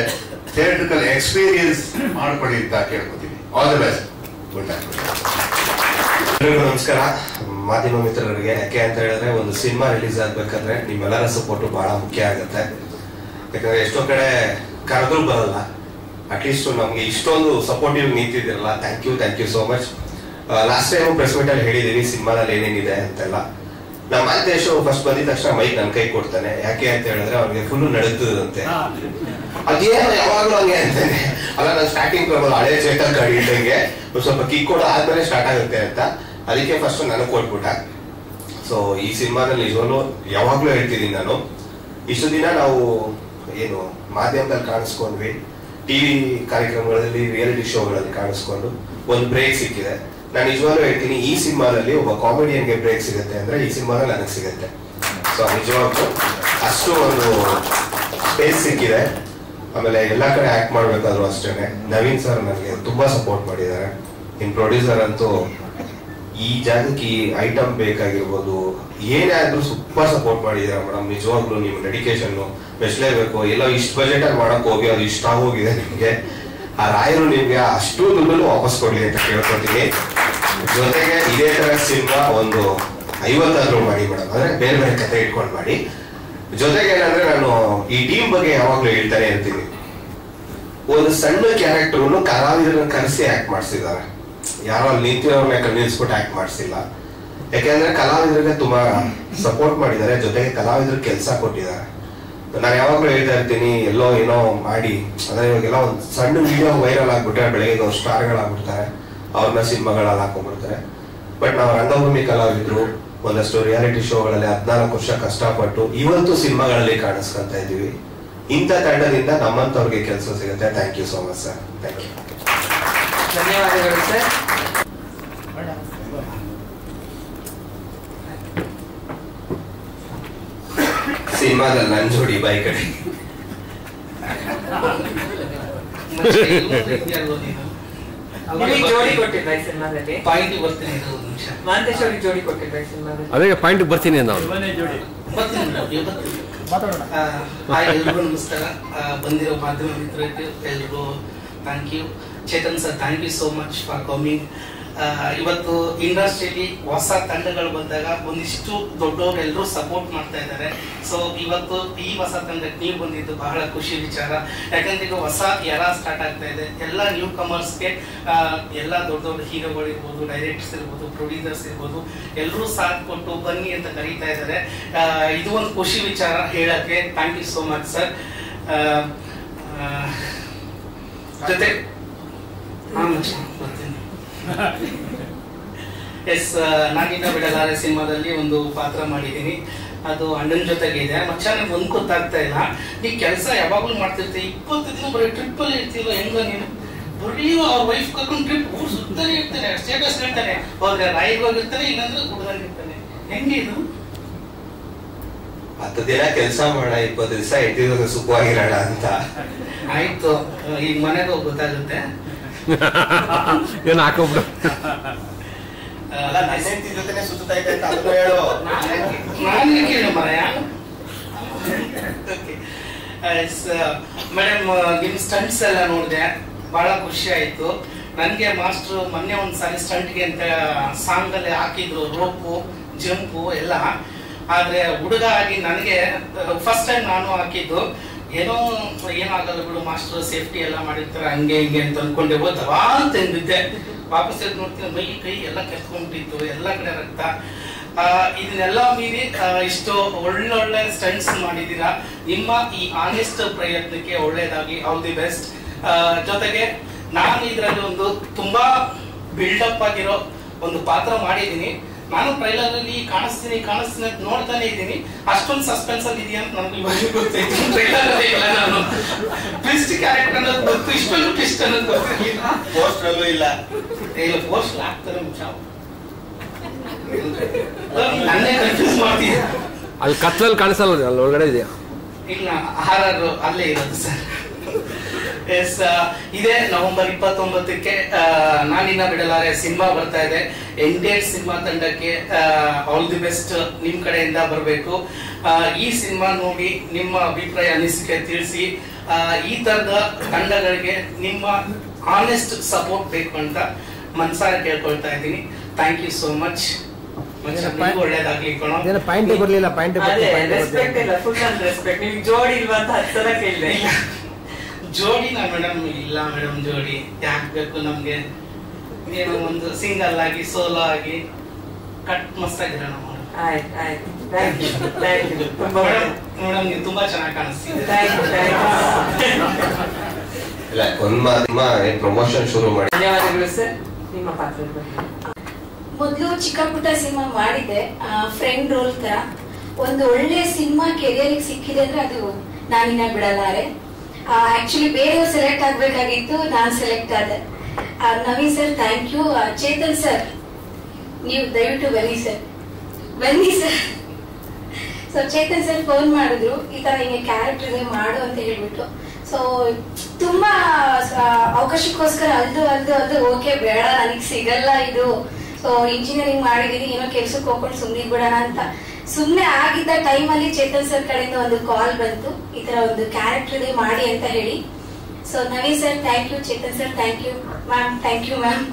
ಥಿಯೇಟ್ರಿಕಲ್ ಎಕ್ಸ್ಪೀರಿಯನ್ಸ್ ಮಾಡ್ಕೊಳ್ಳಿ ಅಂತ ಕೇಳ್ಕೊತೀನಿ. All the best. Good night. ಎಲ್ರಿಗೂ ನಮಸ್ಕಾರ. ಮಾಧ್ಯಮ ಮಿತ್ರರಿಗೆ, ಯಾಕೆ ಅಂತ ಹೇಳಿದ್ರೆ ಒಂದು ಸಿನಿಮಾ ರಿಲೀಸ್ ಆಗ್ಬೇಕಂದ್ರೆ ನಿಮ್ಮೆಲ್ಲರ ಸಪೋರ್ಟ್ ಬಹಳ ಮುಖ್ಯ ಆಗುತ್ತೆ. ಯಾಕಂದ್ರೆ ಎಷ್ಟೋ ಕಡೆ ಕರೆದ್ರು ಬರಲ್ಲ, ಅಟ್ಲೀಸ್ಟ್ ನಮ್ಗೆ ಇಷ್ಟೊಂದು ಸಪೋರ್ಟಿವ್ ನಿಂತಿದ್ದೀರಲ್ಲ, thank you so much. Last time press meet ಅಲ್ಲಿ ಹೇಳಿದೀನಿ ಸಿನಿಮಾದಲ್ಲಿ ಏನೇನಿದೆ ಅಂತೆಲ್ಲ. ನಮ್ಮ ಮಾಲ್ತೇಶ್ ಫಸ್ಟ್ ಬಂದಿದ ತಕ್ಷಣ ಮೈಕ್ ನನ್ನ ಕೈ ಕೊಡ್ತಾನೆ. ಯಾಕೆ ಅಂತ ಹೇಳಿದ್ರೆ ಅವ್ನಿಗೆ ಫುಲ್ ನಡುತ್ತದಂತೆ. ಅದೇನೋ ಯಾವಾಗ್ಲೂ ಹಂಗೆ ಅಂತಾನೆ. ಅಲ್ಲ, ನಾನು ಸ್ಟಾರ್ಟಿಂಗ್ ಬರೋದು ಹಳೆ ಚೇತನ್ ಗಾಡಿ ಇದ್ದಂಗೆ ಸ್ವಲ್ಪ ಕಿಕ್ ಕೊಡೋ ಆದ್ಮೇಲೆ ಸ್ಟಾರ್ಟ್ ಆಗುತ್ತೆ ಅಂತ, ಅದಕ್ಕೆ ಫಸ್ಟ್ ನನಗೆ ಕೊಟ್ಬಿಟ್ಟ. ಸೊ ಈ ಸಿನಿಮಾದಲ್ಲಿ ನಿಜವಾಗ್ಲೂ ಯಾವಾಗ್ಲೂ ಹೇಳ್ತಿದ್ದೀನಿ ನಾನು, ಇಷ್ಟು ದಿನ ನಾವು ಏನು ಮಾಧ್ಯಮದಲ್ಲಿ ಕಾಣಿಸ್ಕೊಂಡ್ವಿ, ಟಿವಿ ಕಾರ್ಯಕ್ರಮಗಳಲ್ಲಿ, ರಿಯಾಲಿಟಿ ಶೋಗಳಲ್ಲಿ ಕಾಣಿಸ್ಕೊಂಡು ಒಂದು ಬ್ರೇಕ್ ಸಿಕ್ಕಿದೆ. ನಾನು ನಿಜವಾಗ್ಲೂ ಹೇಳ್ತೀನಿ, ಈ ಸಿನಿಮಾದಲ್ಲಿ ಒಬ್ಬ ಕಾಮಿಡಿಯನ್ಗೆ ಬ್ರೇಕ್ ಸಿಗುತ್ತೆ ಅಂದ್ರೆ ಈ ಸಿನಿಮಾದಲ್ಲಿ ನನಗೆ ಸಿಗುತ್ತೆ. ಸೊ ನಿಜವಾಗ್ಲೂ ಅಷ್ಟು ಒಂದು ಸ್ಪೇಸ್ ಸಿಕ್ಕಿದೆ. ಆಮೇಲೆ ಎಲ್ಲಾ ಕಡೆ ಆಕ್ಟ್ ಮಾಡ್ಬೇಕಾದ್ರು ಅಷ್ಟೇನೆ ನವೀನ್ ಸರ್ ನನಗೆ ತುಂಬಾ ಸಪೋರ್ಟ್ ಮಾಡಿದ್ದಾರೆ. ಇನ್ ಪ್ರೊಡ್ಯೂಸರ್ ಅಂತೂ ಈ ಜಾಗಕ್ಕೆ ಈ ಐಟಮ್ ಬೇಕಾಗಿರ್ಬೋದು, ಏನೇ ಆದ್ರೂ ಸೂಪರ್ ಸಪೋರ್ಟ್ ಮಾಡಿದ್ದಾರೆ ಮೇಡಮ್. ನಿಜವಾಗ್ಲೂ ನಿಮ್ಮ ಡೆಡಿಕೇಶನ್ ಮೆಚ್ಚಲೇಬೇಕು. ಎಲ್ಲೋ ಇಷ್ಟು ಬಜೆಟ್ ಅಲ್ಲಿ ಮಾಡಕ್ ಹೋಗಿ ಅದು ಇಷ್ಟ ಆಗೋಗಿದೆ ನಿಮ್ಗೆ. ಆ ರಾಯರು ನಿಮ್ಗೆ ಅಷ್ಟು ದುಡ್ಡು ವಾಪಸ್ ಕೊಡ್ಲಿ ಅಂತ ಕೇಳ್ಕೊತೀನಿ. ಜೊತೆಗೆ ಇದೇ ತರ ಸಿನಿಮಾ ಒಂದು 50 ಮಾಡಿ ಮೇಡಮ್, ಅಂದ್ರೆ ಬೇರೆ ಬೇರೆ ಕತೆ ಇಟ್ಕೊಂಡು ಮಾಡಿ. ಜೊತೆಗೆ ಏನಂದ್ರೆ ನಾನು ಈ ಟೀಮ್ ಬಗ್ಗೆ ಯಾವಾಗ್ಲೂ ಹೇಳ್ತಾನೆ ಇರ್ತೀನಿ, ಒಂದು ಸಣ್ಣ ಕ್ಯಾರೆಕ್ಟರ್ ಕಲಾವಿದರನ್ನ ಕರೆಸಿ ಆಕ್ಟ್ ಮಾಡಿಸಿದ್ದಾರೆ. ಯಾರೋ ಅಲ್ಲಿ ನಿಂತಿರೋರ್ನ ನಿಲ್ಸ್ಬಿಟ್ಟು ಆಕ್ಟ್ ಮಾಡಿಸಿಲ್ಲ. ಯಾಕೆಂದ್ರೆ ಕಲಾವಿದರಿಗೆ ತುಂಬಾ ಸಪೋರ್ಟ್ ಮಾಡಿದ್ದಾರೆ, ಜೊತೆಗೆ ಕಲಾವಿದರು ಕೆಲಸ ಕೊಟ್ಟಿದ್ದಾರೆ. ನಾನು ಯಾವಾಗ್ಲೂ ಹೇಳ್ತಾ ಇರ್ತೀನಿ, ಎಲ್ಲೋ ಏನೋ ಮಾಡಿ ಅಂದ್ರೆ ಇವಾಗೆಲ್ಲ ಒಂದು ಸಣ್ಣ ವಿಡಿಯೋ ವೈರಲ್ ಆಗ್ಬಿಟ್ರೆ ಬೆಳಗ್ಗೆ ಸ್ಟಾರ್ಗಳಾಗ್ಬಿಡ್ತಾರೆ, ಅವ್ರನ್ನ ಸಿನಿಮಾಗಳಲ್ಲಿ ಹಾಕೊಂಡ್ಬಿಡ್ತಾರೆ. ಬಟ್ ನಾವು ರಂಗಭೂಮಿ ಕಲಾವಿದರು ಒಂದಷ್ಟು ರಿಯಾಲಿಟಿ ಶೋಗಳಲ್ಲಿ 14 ವರ್ಷ ಕಷ್ಟಪಟ್ಟು ಇವತ್ತು ಸಿನಿಮಾಗಳಲ್ಲಿ ಕಾಣಿಸ್ಕೊಂತ ಇದೀವಿ. ಇಂಥ ತಂಡದಿಂದ ನಮ್ಮಂತವ್ರಿಗೆ ಕೆಲಸ ಸಿಗುತ್ತೆ. Thank you so much sir. Thank you. ಧನ್ಯವಾದಗಳು ಸರ್. ಸಿನಿಮಾದಲ್ಲಿ ನನ್ ಜೋಡಿ ಬೈ ಕಡೆ ಜೋಡಿ ಕೊಟ್ಟಿದ್ರಾ ಈ ಸಿನಿಮಾದಲ್ಲಿ? ಪಾಯಿಂಟ್ ಬರ್ತೀನಿ, ಮಾಂತೇಶ್ ಅವ್ರಿಗೆ ಜೋಡಿ ಕೊಟ್ಟಿದ್ರಾ ಈ ಸಿನಿಮಾದಲ್ಲಿ? ಅದೇ ಪಾಯಿಂಟ್ ಬರ್ತೀನಿ ಅಂತ ಎಲ್ರಿಗೂ ನಮಸ್ಕಾರ. ಬಂದಿರೋ ಮಾಧ್ಯಮ ಮಿತ್ರರಿಗೆ ಎಲ್ರಿಗೂ thank you. Chetan sir, thank you so much for coming. ಇವತ್ತು ಇಂಡಸ್ಟ್ರಿಯಲ್ಲಿ ಹೊಸ ತಂಡಗಳು ಬಂದಾಗ ಒಂದಿಷ್ಟು ದೊಡ್ಡವರು ಎಲ್ಲರೂ ಸಪೋರ್ಟ್ ಮಾಡ್ತಾ ಇದ್ದಾರೆ. ಸೊ ಇವತ್ತು ಈ ಹೊಸ ತಂಡಕ್ಕೆ ನೀವು ಬಂದಿದ್ದು ಬಹಳ ಖುಷಿ ವಿಚಾರ. ಯಾಕಂದ್ರೆ ಈಗ ಹೊಸ ಎರ ಸ್ಟಾರ್ಟ್ ಆಗ್ತಾ ಇದೆ. ಎಲ್ಲ ನ್ಯೂ ಕಮರ್ಸ್ಗೆ ಎಲ್ಲ ದೊಡ್ಡ ದೊಡ್ಡ ಹೀರೋಗಳು ಇರ್ಬೋದು, ಡೈರೆಕ್ಟರ್ಸ್ ಇರ್ಬೋದು, ಪ್ರೊಡ್ಯೂಸರ್ಸ್ ಇರ್ಬೋದು, ಎಲ್ಲರೂ ಸಾಥ್ ಕೊಟ್ಟು ಬನ್ನಿ ಅಂತ ಕರೀತಾ ಇದ್ದಾರೆ. ಇದು ಒಂದು ಖುಷಿ ವಿಚಾರ ಹೇಳಕ್ಕೆ. Thank you so much sir. ಜೊತೆ ಬರ್ತೀನಿ. ಎಸ್, ನಾನಿನ್ನ ಬಿಡಲಾರೆ ಸಿನಿಮಾದಲ್ಲಿ ಒಂದು ಪಾತ್ರ ಮಾಡಿದ್ದೀನಿ. ಅದು ಅಣ್ಣನ ಜೊತೆಗೆ ಇದೆ. ಮಚ್ಚ ನನಗೆ ಒಂದು ಗೊತ್ತಾಗ್ತಾ ಇಲ್ಲ, ನೀ ಕೆಲಸ ಯಾವಾಗ್ಲೂ ಮಾಡ್ತಿರ್ತೀವಿ, 20 ದಿನ ಬರೀ ಟ್ರಿಪ್ ಅಲ್ಲಿ ಇರ್ತೀವೋ ಹೆಂಗ ನೀನು? ಬರೀ ಅವ್ರ ವೈಫ್ ಕರ್ಕೊಂಡು ಟ್ರಿಪ್ ಊರ್ ಸುತ್ತಾನೆ ಇರ್ತಾನೆ, ಸ್ಟೇಟಸ್ ಹೇಳ್ತಾನೆ, ಹೋದ್ರೆ ರಾಯಿಗೆ ಹೋಗಿರ್ತಾನೆ, ಇಲ್ಲಾಂದ್ರೆ ಕುಡ್ದಾಗಿರ್ತಾನೆ. ಹೆಂಗೆ ಇದು? 10 ದಿನ ಕೆಲಸ ಮಾಡ, 20 ದಿವಸ ಇಟ್ಟಿದ್ರೆ ಸುಖವಾಗಿರೋಣ ಅಂತ. ಆಯ್ತು, ಈಗ ಮನೆಗೆ ಹೋಗಿ ಗೊತ್ತಾಗುತ್ತೆ. ಏನು ಹಾಕೋಬಿಡು ಜೊತೆ ಸುತ್ತಾ ಇದೆ ಅಂತ ಅದನ್ನು ಹೇಳು. ನಾನು ಕೇಳಿ ಮರಯ. ಮೇಡಮ್, ನಿಮ್ ಸ್ಟಂಟ್ಸ್ ಎಲ್ಲ ನೋಡಿದೆ, ಬಹಳ ಖುಷಿ ಆಯ್ತು ನನ್ಗೆ. ಮಾಸ್ಟರ್ ಮೊನ್ನೆ ಒಂದ್ಸಾರಿ ಸ್ಟಂಟ್ಗೆ ಅಂತ ಸಾಂಗ್ ಅಲ್ಲಿ ಹಾಕಿದ್ರು, ರೋಪು ಜಂಪು ಎಲ್ಲ. ಆದ್ರೆ ಹುಡುಗ ಆಗಿ ನನಗೆ ಫಸ್ಟ್ ಟೈಮ್ ನಾನು ಹಾಕಿದ್ದು, ಏನಾಗಲ್ಲ ಬಿಡು ಮಾಸ್ಟರ್, ಸೇಫ್ಟಿ ಎಲ್ಲ ಮಾಡಿರ್ತಾರೆ ಹಂಗೆ ಹಿಂಗೆ ಅಂತ ಅನ್ಕೊಂಡೆ. ಹೋದವಾ ಅಂತ ಎಂದಿದ್ದೆ, ವಾಪಸ್ ಎದ್ದು ನೋಡ್ತೀನಿ ಮೈ ಕೈ ಎಲ್ಲ ಕೆತ್ಕೊಂಡ್ಬಿಟ್ಟಿತ್ತು, ಎಲ್ಲ ಕಡೆ ರಕ್ತ. ಇದನ್ನೆಲ್ಲ ಮೀರಿ ಇಷ್ಟು ಒಳ್ಳೊಳ್ಳೆ ಸ್ಟಂಟ್ಸ್ ಮಾಡಿದ್ದೀರಾ. ನಿಮ್ಮ ಈ ಆನೆಸ್ಟ್ ಪ್ರಯತ್ನಕ್ಕೆ ಒಳ್ಳೇದಾಗಿ, ಆಲ್ ದಿ ಬೆಸ್ಟ್. ಜೊತೆಗೆ ನಾನು ಇದರಲ್ಲಿ ಒಂದು ತುಂಬಾ ಬಿಲ್ಡಪ್ ಆಗಿರೋ ಒಂದು ಪಾತ್ರ ಮಾಡಿದ್ದೀನಿ. ನಾನು ಟ್ರೈಲರ್ ಅಲ್ಲಿ ಕಾಣಿಸ್ತೀನಿ ಅಂತ ನೋಡ್ತಾನೆ ಇದ್ದೀನಿ, ಅಷ್ಟೊಂದು ಸಸ್ಪೆನ್ಸ್ ಅಲ್ಲಿ ಇದೆಯಾ ಅಂತ ನನಗೆ ಇವಾಗ ಗೊತ್ತಾಯ್ತು. ಟ್ರೈಲರ್ ಅಲ್ಲಿ ಇಲ್ಲ, ನಾನು ಟ್ವಿಸ್ಟ್ ಕ್ಯಾರೆಕ್ಟರ್ ಅನ್ನೋದು ಗೊತ್ತು, ಇಷ್ಟೊಂದು ಟ್ವಿಸ್ಟ್ ಅನ್ನೋದು ಗೊತ್ತಿರಲಿಲ್ಲ. ಪೋಸ್ಟರ್ ಅಲ್ಲೂ ಇಲ್ಲ, ಪೋಸ್ಟರ್ ಹಾಕ್ತಾರೆ ನನ್ನೇ ಕನ್ಫ್ಯೂಸ್ ಮಾಡ್ತೀಯ. ಅಲ್ಲಿ ಕತ್ಲಲ್ಲಿ ಕಾಣಿಸಲ್ಲ, ಅಲ್ಲಿ ಒಳಗಡೆ ಇದೆಯಾ? ಇಲ್ಲ, ಹಾರರ್ ಅಲ್ಲೇ ಇರೋದು ಸರ್. ಎಸ್, ಇದೇ ನವೆಂಬರ್ 29ಕ್ಕೆ ನಾನಿನ್ನ ಬಿಡಲಾರೆ ಸಿನಿಮಾ ಬರ್ತಾ ಇದೆ. ಎಂಟೈರ್ ಸಿನಿಮಾ ತಂಡಕ್ಕೆ ಆಲ್ ದಿ ಬೆಸ್ಟ್ ನಿಮ್ ಕಡೆಯಿಂದ ಬರಬೇಕು. ಈ ಸಿನಿಮಾ ನೋಡಿ ನಿಮ್ಮ ಅಭಿಪ್ರಾಯ ಅನಿಸಿಕೆ ತಿಳಿಸಿ. ಈ ತರದ ತಂಡಗಳಿಗೆ ನಿಮ್ಮ ಆನೆಸ್ಟ್ ಸಪೋರ್ಟ್ ಬೇಕು ಅಂತ ಮನ್ಸಾರ ಕೇಳ್ಕೊಳ್ತಾ ಇದ್ದೀನಿ. Thank you so much. ಒಳ್ಳೇದಾಗ್ಲಿ ಕಣೋ. ಪಾಯಿಂಟ್ ಬರ್ಲಿಲ್ಲ, ಪಾಯಿಂಟ್ ರೆಸ್ಪೆಕ್ಟ್ ಇಲ್ಲ, ಫುಲ್ ಆನ್ ರೆಸ್ಪೆಕ್ಟ್. ನಿಮ್ಗೆ ಜೋಡಿ ಇಲ್ವಾ ಅಂತ 10 ಸಲ ಕೇಳಿದೆ. ಜೋಡಿನಾ ಮೇಡಮ್? ಇಲ್ಲ ಮೇಡಮ್, ಜೋಡಿ ಯಾಕೆ ಬೇಕು ನಮ್ಗೆ? ಏನೋ ಒಂದು ಸಿಂಗಲ್ ಆಗಿ ಸೋಲೋ ಆಗಿ ಕಟ್ ಮಸ್ತಾಗಿರೋಣ. ಮೇಡಮ್ ನೀವು ತುಂಬಾ ಚೆನ್ನಾಗಿ ಕಾಣಿಸ್ತಿದೆ. ಇಲ್ಲ, ಪ್ರಮೋಷನ್ ಶುರು ಮಾಡಿ. ಧನ್ಯವಾದಗಳು ಸರ್. ನಿಮ್ಮ ಪಾತ್ರ ಮೊದಲು ಚಿಕ್ಕ ಪುಟ್ಟ ಸಿನಿಮಾ ಮಾಡಿದ್ದೆ, ಫ್ರೆಂಡ್ ರೋಲ್ ತರ. ಒಂದು ಒಳ್ಳೆ ಸಿನಿಮಾ ಕೆರಿಯರ್ ಸಿಕ್ಕಿದೆ ಅಂದ್ರೆ ಅದು ನಾನಿನ್ನ ಬಿಡಲಾರೆ. ಆಕ್ಚುಲಿ ಬೇರೆಯವ್ರು ಸೆಲೆಕ್ಟ್ ಆಗ್ಬೇಕಾಗಿತ್ತು, ನಾನು ಸೆಲೆಕ್ಟ್ ಆದೆ. Naveen sir thank you. Chetan sir ನೀವು ದಯವಿಟ್ಟು ಬನ್ನಿ ಸರ್, ಬನ್ನಿ sir. So Chetan sir phone ಮಾಡಿದ್ರು, ಈ ತರ ಹಿಂಗೆ ಕ್ಯಾರೆಕ್ಟರ್ ಇದೆ ಮಾಡು ಅಂತ ಹೇಳ್ಬಿಟ್ಟು. ಸೊ ತುಂಬಾ ಅವಕಾಶಕ್ಕೋಸ್ಕರ ಅಲ್ದು ಓಕೆ ಬೇಡ ನನಗೆ ಸಿಗಲ್ಲ ಇದು, ಸೊ ಇಂಜಿನಿಯರಿಂಗ್ ಮಾಡಿದೀನಿ, ಏನೋ ಕೆಲ್ಸಕ್ಕೆ ಹೋಗ್ಕೊಂಡು ಸುಮ್ಮನೆ ಬಿಡೋಣ ಅಂತ ಸುಮ್ಮನೆ ಆಗಿದ್ದ ಟೈಮಲ್ಲಿ ಚೇತನ್ ಸರ್ ಕಡೆಯಿಂದ ಒಂದು ಕಾಲ್ ಬಂತು, ಈ ತರ ಒಂದು ಕ್ಯಾರೆಕ್ಟರ್ ಇದೆ ಮಾಡಿ ಅಂತ ಹೇಳಿ. So Naveen sir thank you, Chetan sir thank you, ma'am thank you ma'am.